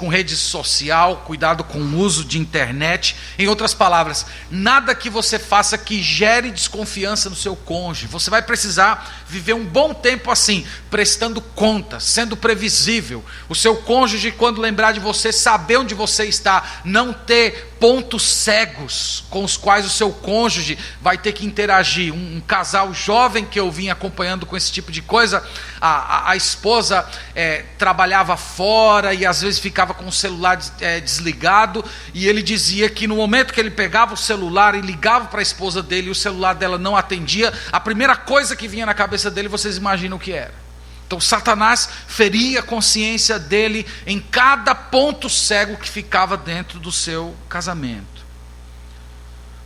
rede social, cuidado com o uso de internet. Em outras palavras, nada que você faça que gere desconfiança no seu cônjuge. Você vai precisar viver um bom tempo assim, prestando contas, sendo previsível. O seu cônjuge, quando lembrar de você, saber onde você está, não ter pontos cegos com os quais o seu cônjuge vai ter que interagir. Um casal jovem que eu vim acompanhando com esse tipo de coisa, a esposa trabalhava fora e às vezes ficava com o celular desligado, e ele dizia que no momento que ele pegava o celular e ligava para a esposa dele e o celular dela não atendia, a primeira coisa que vinha na cabeça dele, vocês imaginam o que era? Então Satanás feria a consciência dele em cada ponto cego que ficava dentro do seu casamento.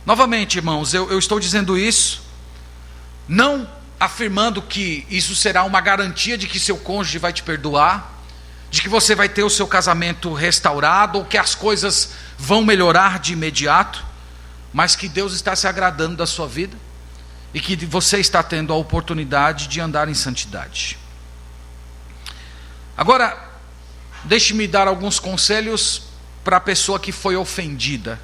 Novamente, irmãos, eu estou dizendo isso não afirmando que isso será uma garantia de que seu cônjuge vai te perdoar, de que você vai ter o seu casamento restaurado, ou que as coisas vão melhorar de imediato, mas que Deus está se agradando da sua vida e que você está tendo a oportunidade de andar em santidade. Agora, deixe-me dar alguns conselhos para a pessoa que foi ofendida,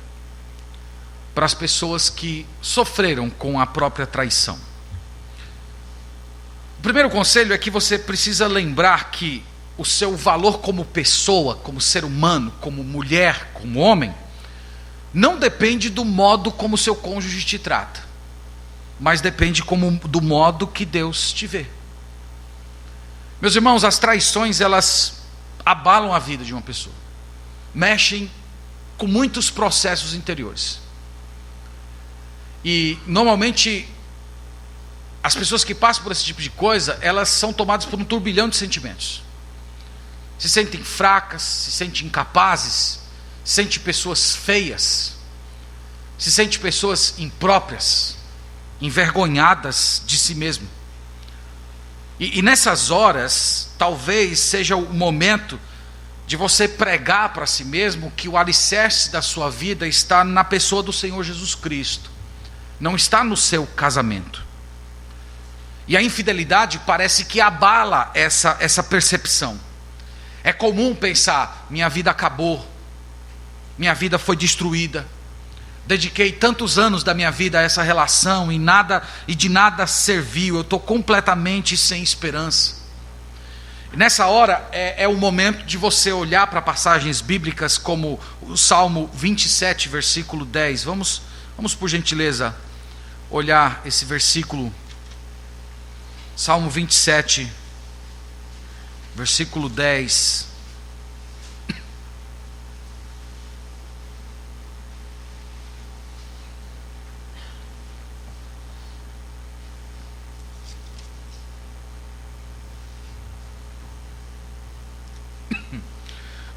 para as pessoas que sofreram com a própria traição. O primeiro conselho é que você precisa lembrar que o seu valor como pessoa, como ser humano, como mulher, como homem, não depende do modo como seu cônjuge te trata, mas depende do modo que Deus te vê. Meus irmãos, as traições, elas abalam a vida de uma pessoa, mexem com muitos processos interiores, e normalmente as pessoas que passam por esse tipo de coisa, elas são tomadas por um turbilhão de sentimentos. Se sentem fracas, se sentem incapazes, se sentem pessoas feias, se sentem pessoas impróprias, envergonhadas de si mesmo. E nessas horas, talvez seja o momento de você pregar para si mesmo que o alicerce da sua vida está na pessoa do Senhor Jesus Cristo, não está no seu casamento. E a infidelidade parece que abala essa percepção. É comum pensar: minha vida acabou, minha vida foi destruída, dediquei tantos anos da minha vida a essa relação e de nada serviu, eu estou completamente sem esperança. E nessa hora é o momento de você olhar para passagens bíblicas como o Salmo 27, versículo 10. Vamos por gentileza olhar esse versículo. Salmo 27, versículo 10.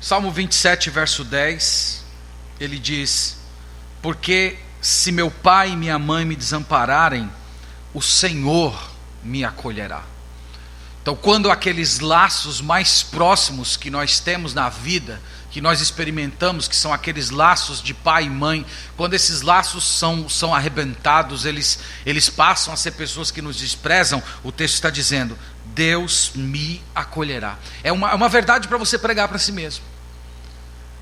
Salmo 27, verso 10, ele diz: porque se meu pai e minha mãe me desampararem, o Senhor me acolherá. Então, quando aqueles laços mais próximos que nós temos na vida, que nós experimentamos, que são aqueles laços de pai e mãe, quando esses laços são arrebentados, eles passam a ser pessoas que nos desprezam, o texto está dizendo: Deus me acolherá. É uma verdade para você pregar para si mesmo.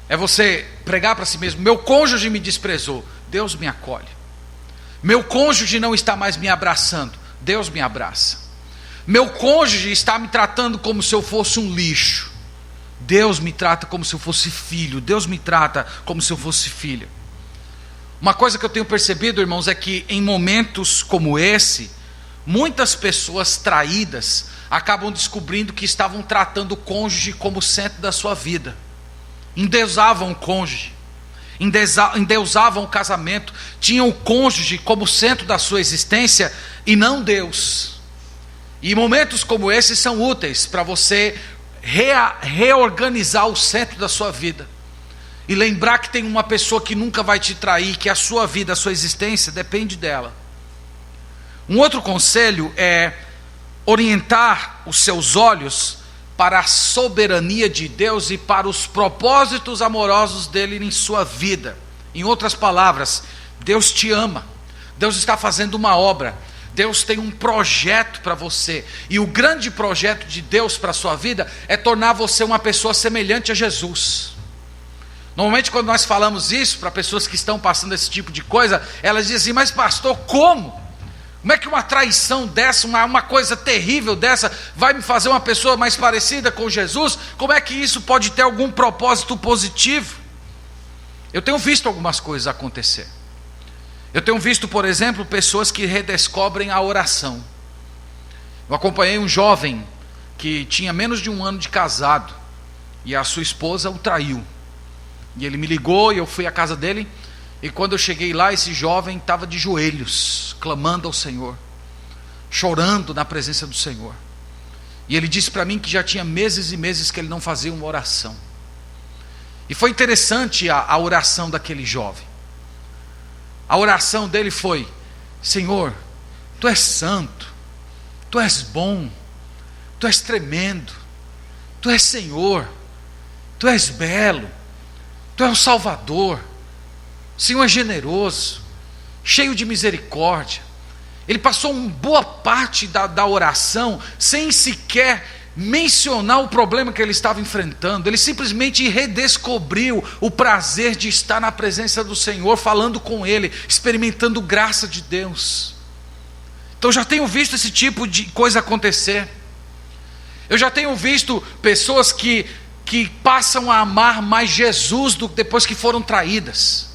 É você pregar para si mesmo: meu cônjuge me desprezou, Deus me acolhe. Meu cônjuge não está mais me abraçando, Deus me abraça. Meu cônjuge está me tratando como se eu fosse um lixo, Deus me trata como se eu fosse filho, Deus me trata como se eu fosse filha. Uma coisa que eu tenho percebido, irmãos, é que em momentos como esse, muitas pessoas traídas acabam descobrindo que estavam tratando o cônjuge como centro da sua vida, endeusavam o cônjuge, endeusavam o casamento, tinham o cônjuge como centro da sua existência e não Deus. E momentos como esses são úteis para você reorganizar o centro da sua vida e lembrar que tem uma pessoa que nunca vai te trair, que a sua vida, a sua existência depende dela. Um outro conselho é orientar os seus olhos para a soberania de Deus e para os propósitos amorosos dele em sua vida. Em outras palavras, Deus te ama, Deus está fazendo uma obra, Deus tem um projeto para você, e o grande projeto de Deus para a sua vida é tornar você uma pessoa semelhante a Jesus. Normalmente quando nós falamos isso para pessoas que estão passando esse tipo de coisa, elas dizem assim: mas pastor, como? Como é que uma traição dessa, uma coisa terrível dessa, vai me fazer uma pessoa mais parecida com Jesus? Como é que isso pode ter algum propósito positivo? Eu tenho visto algumas coisas acontecer. Eu tenho visto, por exemplo, pessoas que redescobrem a oração. Eu acompanhei um jovem que tinha menos de 1 ano de casado, e a sua esposa o traiu. E ele me ligou e eu fui à casa dele, e quando eu cheguei lá, esse jovem estava de joelhos, clamando ao Senhor, chorando na presença do Senhor. E ele disse para mim que já tinha meses e meses que ele não fazia uma oração. E foi interessante a oração daquele jovem. A oração dele foi: Senhor, Tu és santo, Tu és bom, Tu és tremendo, Tu és Senhor, Tu és belo, Tu és o Salvador, o Senhor é generoso, cheio de misericórdia. Ele passou uma boa parte da oração sem sequer mencionar o problema que ele estava enfrentando. Ele simplesmente redescobriu o prazer de estar na presença do Senhor, falando com Ele, experimentando graça de Deus. Então já tenho visto esse tipo de coisa acontecer. Eu já tenho visto pessoas que passam a amar mais Jesus depois que foram traídas.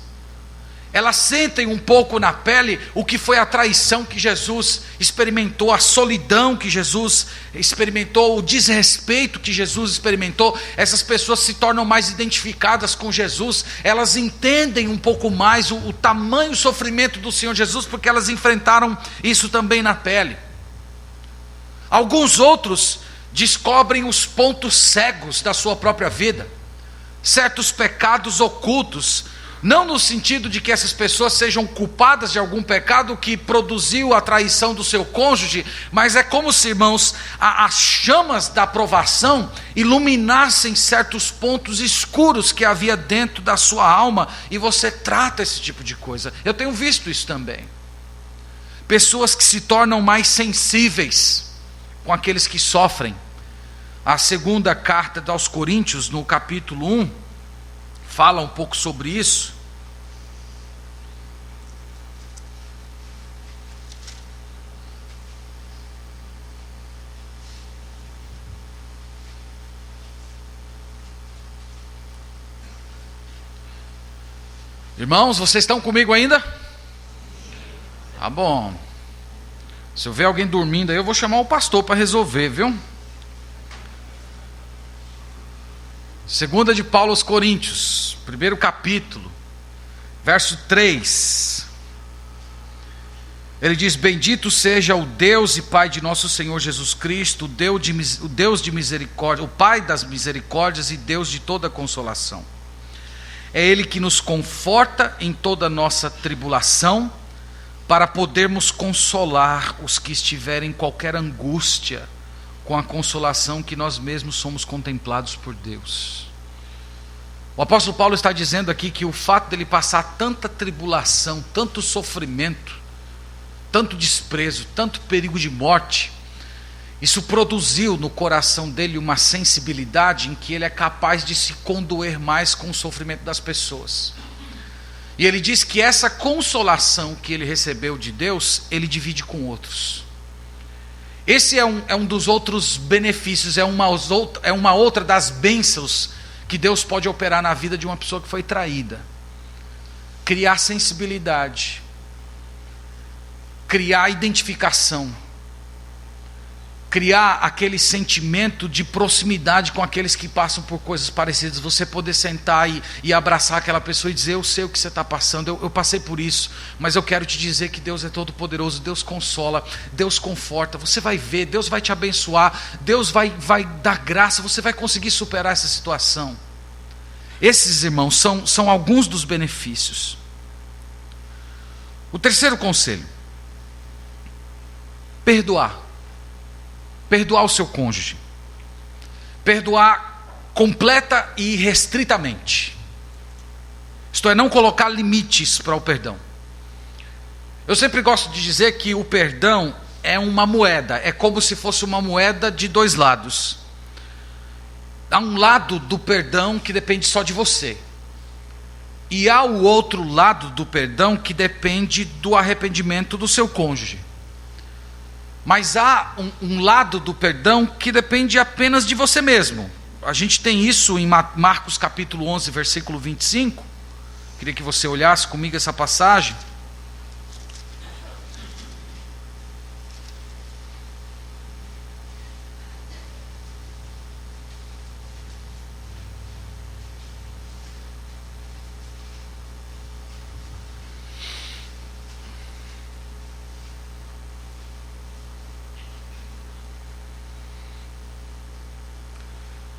Elas sentem um pouco na pele o que foi a traição que Jesus experimentou, a solidão que Jesus experimentou, o desrespeito que Jesus experimentou. Essas pessoas se tornam mais identificadas com Jesus, elas entendem um pouco mais o tamanho sofrimento do Senhor Jesus, porque elas enfrentaram isso também na pele. Alguns outros descobrem os pontos cegos da sua própria vida, certos pecados ocultos, não no sentido de que essas pessoas sejam culpadas de algum pecado que produziu a traição do seu cônjuge, mas é como se, irmãos, as chamas da provação iluminassem certos pontos escuros que havia dentro da sua alma, e você trata esse tipo de coisa. Eu tenho visto isso também. Pessoas que se tornam mais sensíveis com aqueles que sofrem. A segunda carta aos Coríntios, no capítulo 1, fala um pouco sobre isso. Irmãos, vocês estão comigo ainda? Tá bom. Se eu ver alguém dormindo aí, eu vou chamar o pastor para resolver, viu? Segunda de Paulo aos Coríntios, primeiro capítulo, verso 3. Ele diz: bendito seja o Deus e Pai de nosso Senhor Jesus Cristo, o Deus de misericórdia, o Pai das misericórdias e Deus de toda consolação. É Ele que nos conforta em toda a nossa tribulação, para podermos consolar os que estiverem em qualquer angústia, com a consolação que nós mesmos somos contemplados por Deus. O apóstolo Paulo está dizendo aqui que o fato dele passar tanta tribulação, tanto sofrimento, tanto desprezo, tanto perigo de morte, isso produziu no coração dele uma sensibilidade em que ele é capaz de se condoer mais com o sofrimento das pessoas. E ele diz que essa consolação que ele recebeu de Deus, ele divide com outros. Esse é um dos outros benefícios, é uma outra das bênçãos que Deus pode operar na vida de uma pessoa que foi traída. Criar sensibilidade, criar identificação, criar aquele sentimento de proximidade com aqueles que passam por coisas parecidas. Você poder sentar e abraçar aquela pessoa e dizer: eu sei o que você está passando, eu passei por isso, mas eu quero te dizer que Deus é todo poderoso, Deus consola, Deus conforta, você vai ver, Deus vai te abençoar, Deus vai dar graça, você vai conseguir superar essa situação. Esses, irmãos, são alguns dos benefícios. O terceiro conselho: perdoar. Perdoar o seu cônjuge. Perdoar completa e irrestritamente. Isto é, não colocar limites para o perdão. Eu sempre gosto de dizer que o perdão é uma moeda. É como se fosse uma moeda de dois lados. Há um lado do perdão que depende só de você. E há o outro lado do perdão que depende do arrependimento do seu cônjuge. Mas há um lado do perdão que depende apenas de você mesmo. A gente tem isso em Marcos capítulo 11, versículo 25. Queria que você olhasse comigo essa passagem.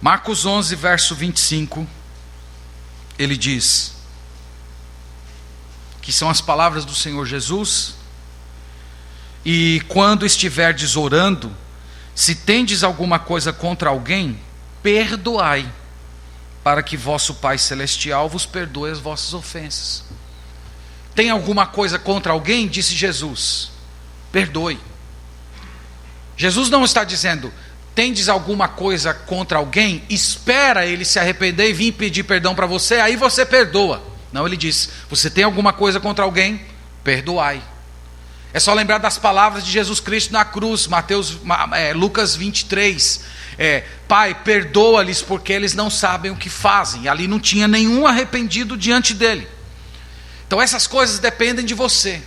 Marcos 11, verso 25, ele diz, que são as palavras do Senhor Jesus: e quando estiverdes orando, se tendes alguma coisa contra alguém, perdoai, para que vosso Pai Celestial vos perdoe as vossas ofensas. Tem alguma coisa contra alguém? Disse Jesus, perdoe. Jesus não está dizendo, tendes alguma coisa contra alguém, espera ele se arrepender e vir pedir perdão para você, aí você perdoa. Não, ele diz, você tem alguma coisa contra alguém? Perdoai. É só lembrar das palavras de Jesus Cristo na cruz, Lucas 23. Pai, perdoa-lhes porque eles não sabem o que fazem. E ali não tinha nenhum arrependido diante dele. Então essas coisas dependem de você.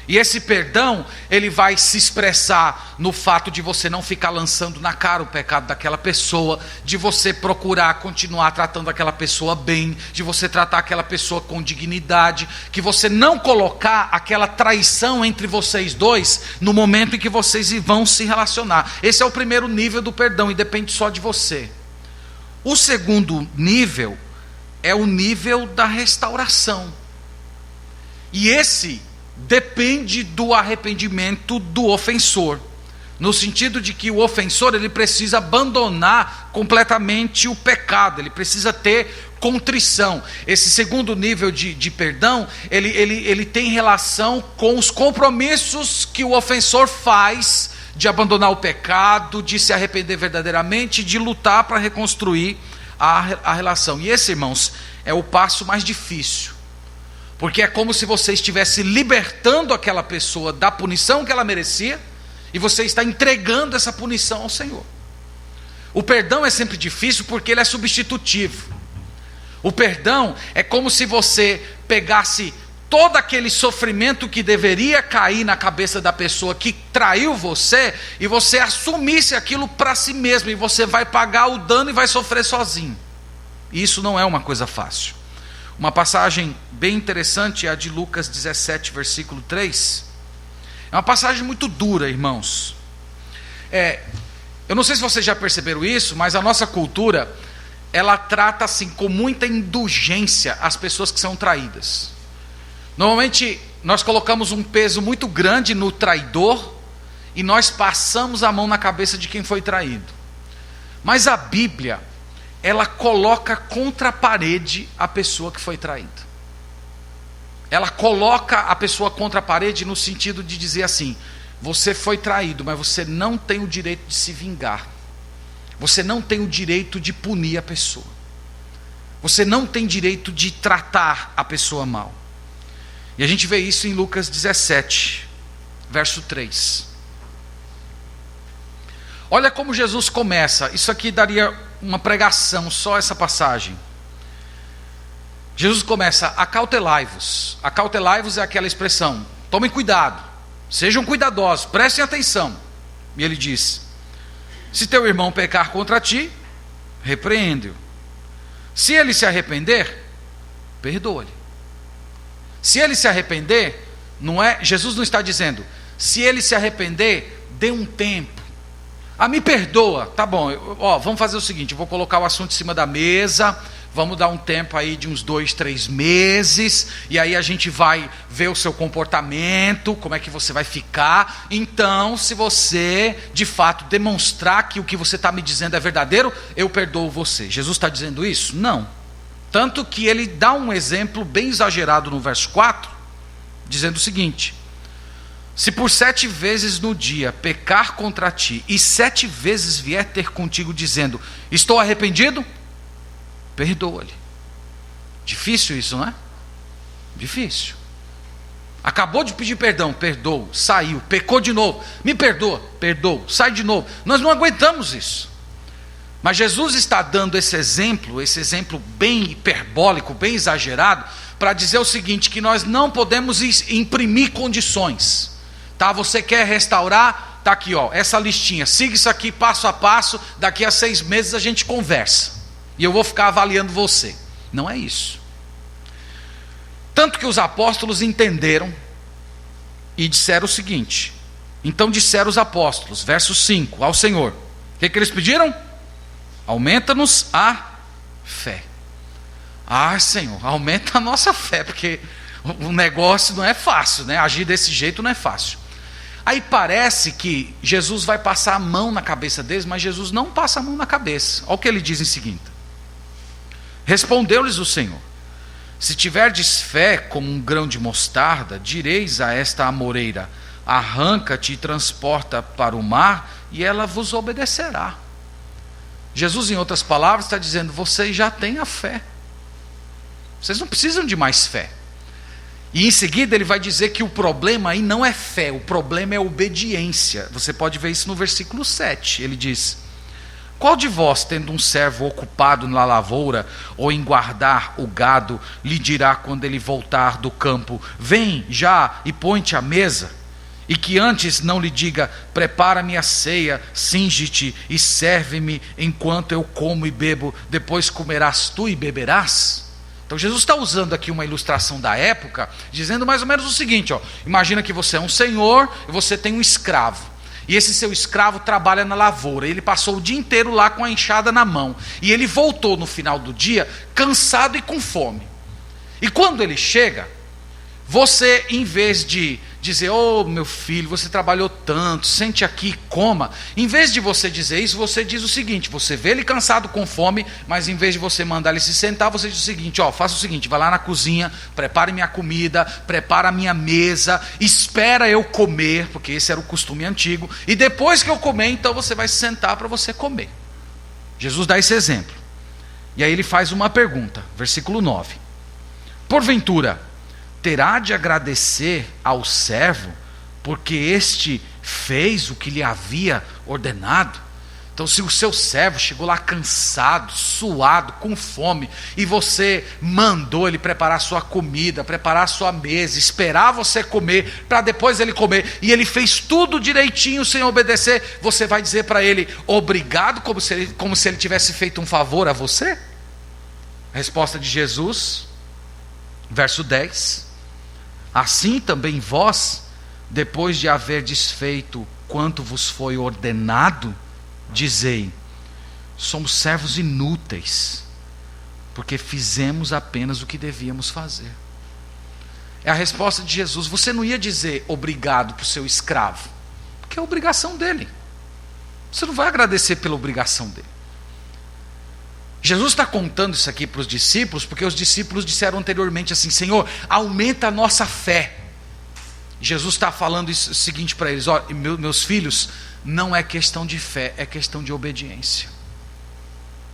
E esse perdão, ele vai se expressar no fato de você não ficar lançando na cara o pecado daquela pessoa, de você procurar continuar tratando aquela pessoa bem, de você tratar aquela pessoa com dignidade, que você não colocar aquela traição entre vocês dois no momento em que vocês vão se relacionar. Esse é o primeiro nível do perdão e depende só de você. O segundo nível é o nível da restauração. E esse depende do arrependimento do ofensor, no sentido de que o ofensor ele precisa abandonar completamente o pecado, ele precisa ter contrição. Esse segundo nível de perdão, ele tem relação com os compromissos que o ofensor faz de abandonar o pecado, de se arrepender verdadeiramente, de lutar para reconstruir a relação. E esse, irmãos, é o passo mais difícil. Porque é como se você estivesse libertando aquela pessoa da punição que ela merecia, e você está entregando essa punição ao Senhor. O perdão é sempre difícil porque ele é substitutivo. O perdão é como se você pegasse todo aquele sofrimento que deveria cair na cabeça da pessoa que traiu você, e você assumisse aquilo para si mesmo, e você vai pagar o dano e vai sofrer sozinho. E isso não é uma coisa fácil. Uma passagem bem interessante é a de Lucas 17, versículo 3. É uma passagem muito dura, irmãos. Eu não sei se vocês já perceberam isso, mas a nossa cultura, ela trata assim com muita indulgência as pessoas que são traídas. Normalmente nós colocamos um peso muito grande no traidor e nós passamos a mão na cabeça de quem foi traído. Mas a Bíblia, ela coloca contra a parede a pessoa que foi traída. Ela coloca a pessoa contra a parede no sentido de dizer assim: você foi traído, mas você não tem o direito de se vingar. Você não tem o direito de punir a pessoa. Você não tem direito de tratar a pessoa mal. E a gente vê isso em Lucas 17, verso 3. Olha como Jesus começa. Isso aqui daria uma pregação, só essa passagem. Jesus começa: acautelai-vos. Acautelai-vos é aquela expressão: tomem cuidado, sejam cuidadosos, prestem atenção. E ele diz: se teu irmão pecar contra ti, repreende-o. Se ele se arrepender, perdoa-lhe. Se ele se arrepender, Jesus não está dizendo, se ele se arrepender, dê um tempo. Me perdoa, tá bom, vamos fazer o seguinte, eu vou colocar o assunto em cima da mesa, vamos dar um tempo aí de uns 2, 3 meses, e aí a gente vai ver o seu comportamento, como é que você vai ficar. Então, se você de fato demonstrar que o que você está me dizendo é verdadeiro, eu perdoo você. Jesus está dizendo isso? Não. Tanto que ele dá um exemplo bem exagerado no verso 4, dizendo o seguinte: se por 7 vezes no dia pecar contra ti, e 7 vezes vier ter contigo dizendo, estou arrependido, perdoa-lhe. Difícil isso, não é? Difícil. Acabou de pedir perdão, perdoa, saiu, pecou de novo, me perdoa, perdoa, sai de novo. Nós não aguentamos isso. Mas Jesus está dando esse exemplo bem hiperbólico, bem exagerado, para dizer o seguinte, que nós não podemos imprimir condições. Tá? Você quer restaurar? Tá aqui, ó, essa listinha, siga isso aqui passo a passo, daqui a 6 meses a gente conversa. E eu vou ficar avaliando você. Não é isso. Tanto que os apóstolos entenderam e disseram o seguinte. Então disseram os apóstolos, verso 5, ao Senhor. O que eles pediram? Aumenta-nos a fé. Ah, Senhor, aumenta a nossa fé, porque o negócio não é fácil, né? Agir desse jeito não é fácil. Aí parece que Jesus vai passar a mão na cabeça deles, mas Jesus não passa a mão na cabeça. Olha o que ele diz em seguida. Respondeu-lhes o Senhor: se tiverdes fé como um grão de mostarda, direis a esta amoreira, arranca-te e transporta para o mar, e ela vos obedecerá. Jesus, em outras palavras, está dizendo, vocês já têm a fé. Vocês não precisam de mais fé. E em seguida ele vai dizer que o problema aí não é fé, o problema é obediência. Você pode ver isso no versículo 7. Ele diz: qual de vós, tendo um servo ocupado na lavoura, ou em guardar o gado, lhe dirá quando ele voltar do campo, vem já e põe-te à mesa? E que antes não lhe diga, prepara-me a ceia, cinge-te e serve-me enquanto eu como e bebo, depois comerás tu e beberás? Então Jesus está usando aqui uma ilustração da época, dizendo mais ou menos o seguinte, ó, imagina que você é um senhor e você tem um escravo. E esse seu escravo trabalha na lavoura. Ele passou o dia inteiro lá com a enxada na mão. E ele voltou no final do dia cansado e com fome. E quando ele chega, você, em vez de dizer, oh meu filho, você trabalhou tanto, sente aqui e coma, em vez de você dizer isso, você diz o seguinte, você vê ele cansado com fome, mas em vez de você mandar ele se sentar, você diz o seguinte, ó, faça o seguinte, vai lá na cozinha, prepare minha comida, prepara a minha mesa, espera eu comer, porque esse era o costume antigo, e depois que eu comer, então você vai se sentar para você comer. Jesus dá esse exemplo. E aí ele faz uma pergunta, versículo 9. Porventura, terá de agradecer ao servo, porque este fez o que lhe havia ordenado? Então, se o seu servo chegou lá cansado, suado, com fome, e você mandou ele preparar sua comida, preparar sua mesa, esperar você comer, para depois ele comer, e ele fez tudo direitinho sem obedecer, você vai dizer para ele, obrigado, como se ele tivesse feito um favor a você? A resposta de Jesus, verso 10, assim também vós, depois de haver desfeito quanto vos foi ordenado, dizei, somos servos inúteis, porque fizemos apenas o que devíamos fazer. É a resposta de Jesus. Você não ia dizer obrigado para o seu escravo, porque é a obrigação dele. Você não vai agradecer pela obrigação dele. Jesus está contando isso aqui para os discípulos, porque os discípulos disseram anteriormente assim, Senhor, aumenta a nossa fé. Jesus está falando o seguinte para eles, olha, meus filhos, não é questão de fé, é questão de obediência.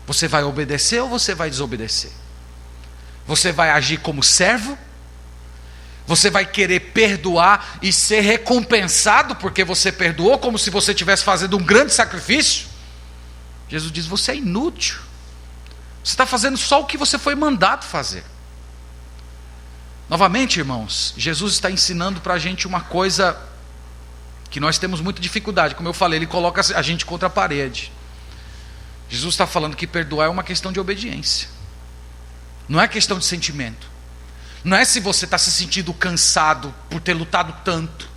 Você vai obedecer ou você vai desobedecer? Você vai agir como servo? Você vai querer perdoar e ser recompensado porque você perdoou, como se você estivesse fazendo um grande sacrifício? Jesus diz, você é inútil. Você está fazendo só o que você foi mandado fazer. Novamente, irmãos, Jesus está ensinando para a gente uma coisa que nós temos muita dificuldade. Como eu falei, ele coloca a gente contra a parede. Jesus está falando que perdoar é uma questão de obediência. Não é questão de sentimento. Não é se você está se sentindo cansado por ter lutado tanto.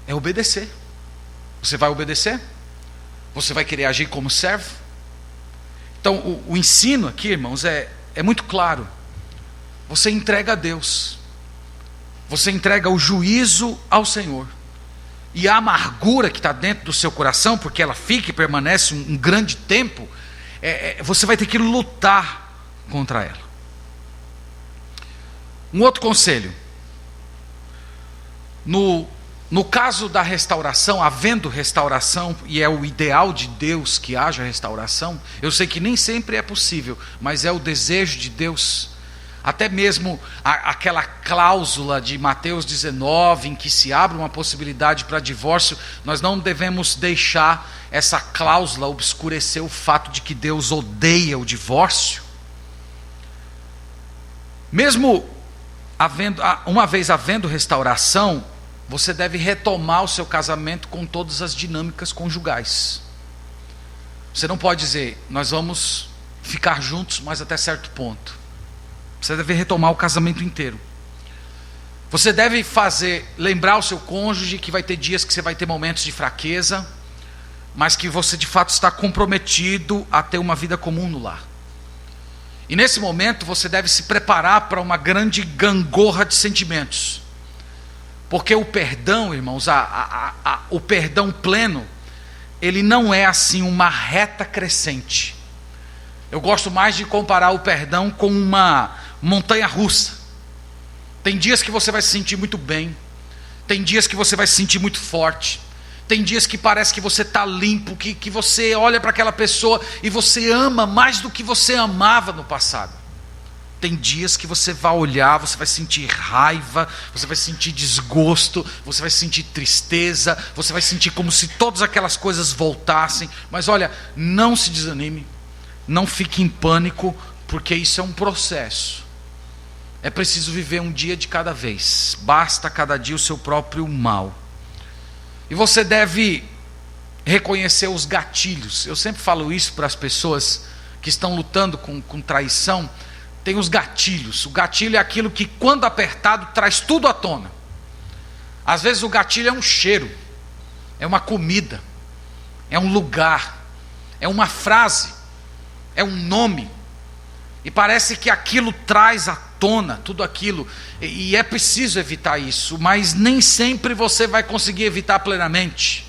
É obedecer. Você vai obedecer? Você vai querer agir como servo? Então, o ensino aqui, irmãos, é muito claro. Você entrega a Deus. Você entrega o juízo ao Senhor. E a amargura que está dentro do seu coração, porque ela fica e permanece um grande tempo, você vai ter que lutar contra ela. Um outro conselho. No caso da restauração, havendo restauração, e é o ideal de Deus que haja restauração, eu sei que nem sempre é possível, mas é o desejo de Deus. Até mesmo aquela cláusula de Mateus 19, em que se abre uma possibilidade para divórcio, nós não devemos deixar essa cláusula obscurecer o fato de que Deus odeia o divórcio. Mesmo uma vez havendo restauração, você deve retomar o seu casamento com todas as dinâmicas conjugais. Você não pode dizer, nós vamos ficar juntos, mas até certo ponto. Você deve retomar o casamento inteiro. Você deve lembrar o seu cônjuge que vai ter dias que você vai ter momentos de fraqueza, mas que você de fato está comprometido a ter uma vida comum no lar. E nesse momento você deve se preparar para uma grande gangorra de sentimentos. Porque o perdão, irmãos, o perdão pleno, ele não é assim uma reta crescente. Eu gosto mais de comparar o perdão com uma montanha russa. Tem dias que você vai se sentir muito bem, tem dias que você vai se sentir muito forte, tem dias que parece que você está limpo, que você olha para aquela pessoa e você ama mais do que você amava no passado. Tem dias que você vai olhar, você vai sentir raiva, você vai sentir desgosto, você vai sentir tristeza, você vai sentir como se todas aquelas coisas voltassem. Mas olha, não se desanime, não fique em pânico, porque isso é um processo. É preciso viver um dia de cada vez, basta cada dia o seu próprio mal. E você deve reconhecer os gatilhos. Eu sempre falo isso para as pessoas que estão lutando com traição. Tem os gatilhos. O gatilho é aquilo que, quando apertado, traz tudo à tona. Às vezes o gatilho é um cheiro, é uma comida, é um lugar, é uma frase, é um nome. E parece que aquilo traz à tona tudo aquilo. E é preciso evitar isso, mas nem sempre você vai conseguir evitar plenamente.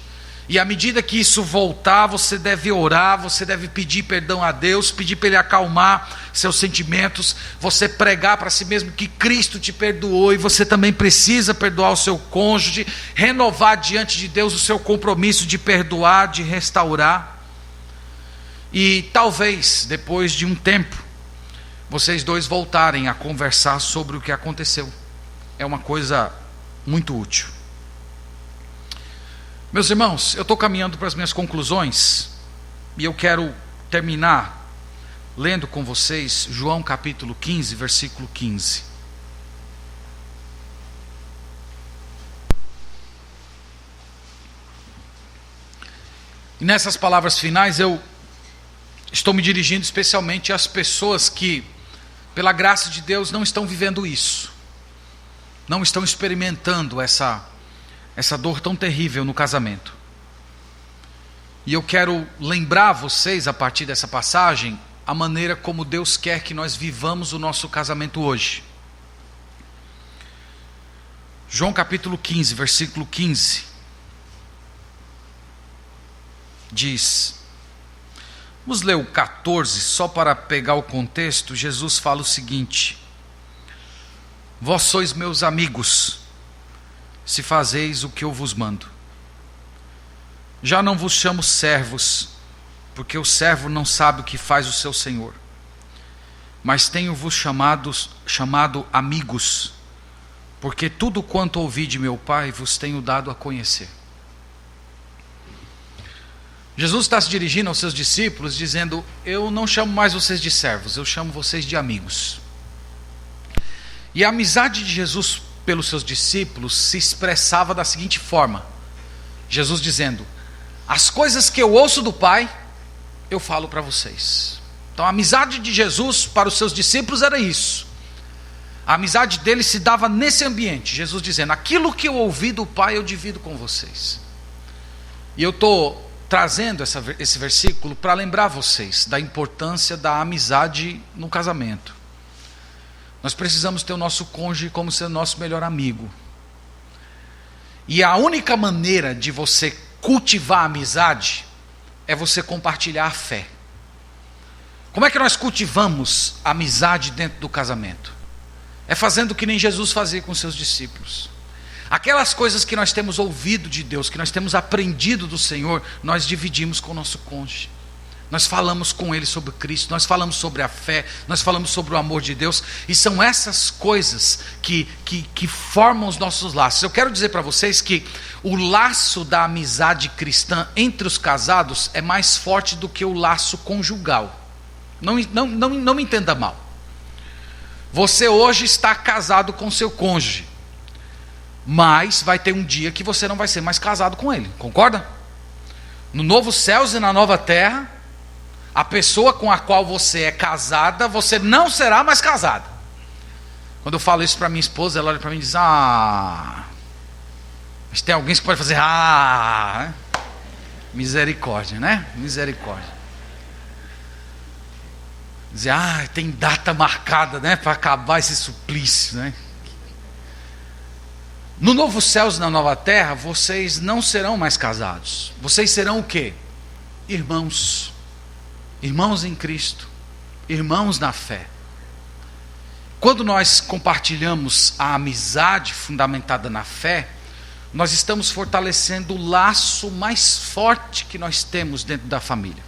E à medida que isso voltar, você deve orar, você deve pedir perdão a Deus, pedir para Ele acalmar seus sentimentos, você pregar para si mesmo que Cristo te perdoou, e você também precisa perdoar o seu cônjuge, renovar diante de Deus o seu compromisso de perdoar, de restaurar. E talvez, depois de um tempo, vocês dois voltarem a conversar sobre o que aconteceu. É uma coisa muito útil. Meus irmãos, eu estou caminhando para as minhas conclusões, e eu quero terminar lendo com vocês João capítulo 15, versículo 15. E nessas palavras finais eu estou me dirigindo especialmente às pessoas que, pela graça de Deus, não estão vivendo isso, não estão experimentando essa dor tão terrível no casamento. E eu quero lembrar vocês, a partir dessa passagem, a maneira como Deus quer que nós vivamos o nosso casamento hoje. João capítulo 15, versículo 15, diz, vamos ler o 14, só para pegar o contexto. Jesus fala o seguinte: vós sois meus amigos, se fazeis o que eu vos mando. Já não vos chamo servos, porque o servo não sabe o que faz o seu senhor, mas tenho-vos chamado amigos, porque tudo quanto ouvi de meu Pai vos tenho dado a conhecer. Jesus está se dirigindo aos seus discípulos dizendo: eu não chamo mais vocês de servos, eu chamo vocês de amigos. E a amizade de Jesus pelos seus discípulos se expressava da seguinte forma: Jesus dizendo: as coisas que eu ouço do Pai, eu falo para vocês. Então a amizade de Jesus para os seus discípulos era isso. A amizade dele se dava nesse ambiente, Jesus dizendo: aquilo que eu ouvi do Pai eu divido com vocês. E eu estou trazendo esse versículo para lembrar vocês da importância da amizade no casamento. Nós precisamos ter o nosso cônjuge como sendo nosso melhor amigo. E a única maneira de você cultivar a amizade é você compartilhar a fé. Como é que nós cultivamos a amizade dentro do casamento? É fazendo o que nem Jesus fazia com seus discípulos. Aquelas coisas que nós temos ouvido de Deus, que nós temos aprendido do Senhor, nós dividimos com o nosso cônjuge. Nós falamos com ele sobre Cristo, nós falamos sobre a fé, nós falamos sobre o amor de Deus, e são essas coisas que formam os nossos laços. Eu quero dizer para vocês que o laço da amizade cristã entre os casados é mais forte do que o laço conjugal. Não me entenda mal. Você hoje está casado com seu cônjuge, mas vai ter um dia que você não vai ser mais casado com ele, concorda? No novo céus e na nova terra, a pessoa com a qual você é casada, você não será mais casada. Quando eu falo isso para minha esposa, ela olha para mim e diz: mas tem alguém que pode fazer né? Misericórdia, né? Misericórdia. Dizer, tem data marcada, né, para acabar esse suplício, né? No novo céus e na nova terra, vocês não serão mais casados. Vocês serão o quê? Irmãos. Irmãos em Cristo. Irmãos na fé. Quando nós compartilhamos a amizade fundamentada na fé, nós estamos fortalecendo o laço mais forte que nós temos dentro da família.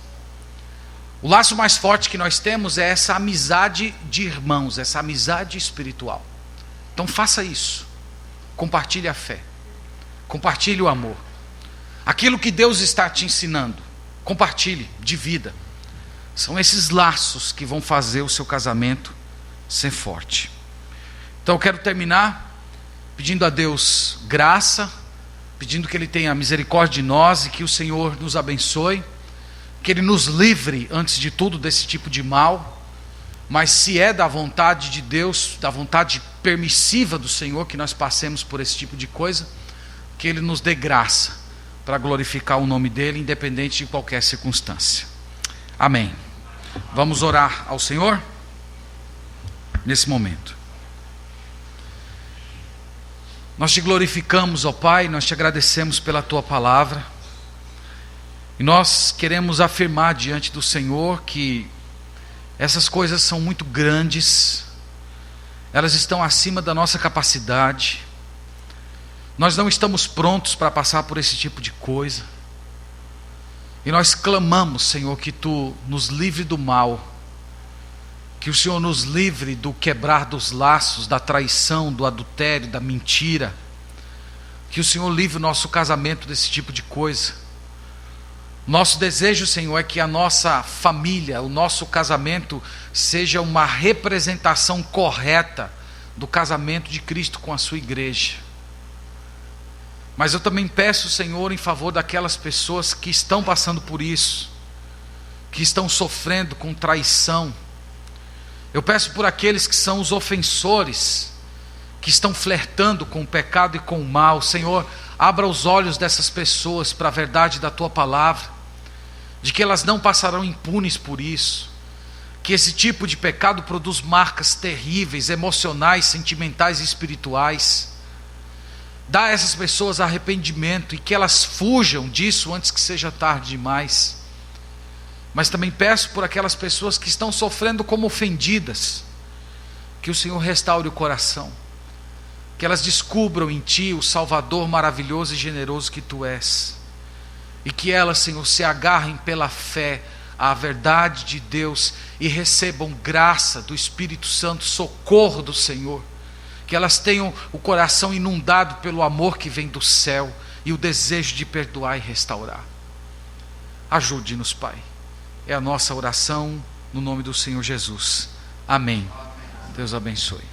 O laço mais forte que nós temos é essa amizade de irmãos, essa amizade espiritual. Então faça isso. Compartilhe a fé. Compartilhe o amor. Aquilo que Deus está te ensinando, compartilhe, divida. São esses laços que vão fazer o seu casamento ser forte. Então eu quero terminar pedindo a Deus graça, pedindo que Ele tenha misericórdia de nós e que o Senhor nos abençoe, que Ele nos livre, antes de tudo, desse tipo de mal. Mas se é da vontade de Deus, da vontade permissiva do Senhor que nós passemos por esse tipo de coisa, que Ele nos dê graça para glorificar o nome dEle, independente de qualquer circunstância. Amém. Vamos orar ao Senhor nesse momento. Nós te glorificamos, ó Pai, nós te agradecemos pela Tua palavra. E nós queremos afirmar diante do Senhor que essas coisas são muito grandes, elas estão acima da nossa capacidade. Nós não estamos prontos para passar por esse tipo de coisa. E nós clamamos, Senhor, que Tu nos livre do mal, que o Senhor nos livre do quebrar dos laços, da traição, do adultério, da mentira, que o Senhor livre o nosso casamento desse tipo de coisa. Nosso desejo, Senhor, é que a nossa família, o nosso casamento seja uma representação correta do casamento de Cristo com a sua igreja. Mas eu também peço, Senhor, em favor daquelas pessoas que estão passando por isso, que estão sofrendo com traição. Eu peço por aqueles que são os ofensores, que estão flertando com o pecado e com o mal. Senhor, abra os olhos dessas pessoas para a verdade da Tua palavra, de que elas não passarão impunes por isso, que esse tipo de pecado produz marcas terríveis, emocionais, sentimentais e espirituais. Dá a essas pessoas arrependimento e que elas fujam disso antes que seja tarde demais. Mas também peço por aquelas pessoas que estão sofrendo como ofendidas, que o Senhor restaure o coração, que elas descubram em Ti o Salvador maravilhoso e generoso que Tu és, e que elas, Senhor, se agarrem pela fé à verdade de Deus e recebam graça do Espírito Santo, socorro do Senhor, que elas tenham o coração inundado pelo amor que vem do céu e o desejo de perdoar e restaurar. Ajude-nos, Pai. É a nossa oração no nome do Senhor Jesus. Amém. Deus abençoe.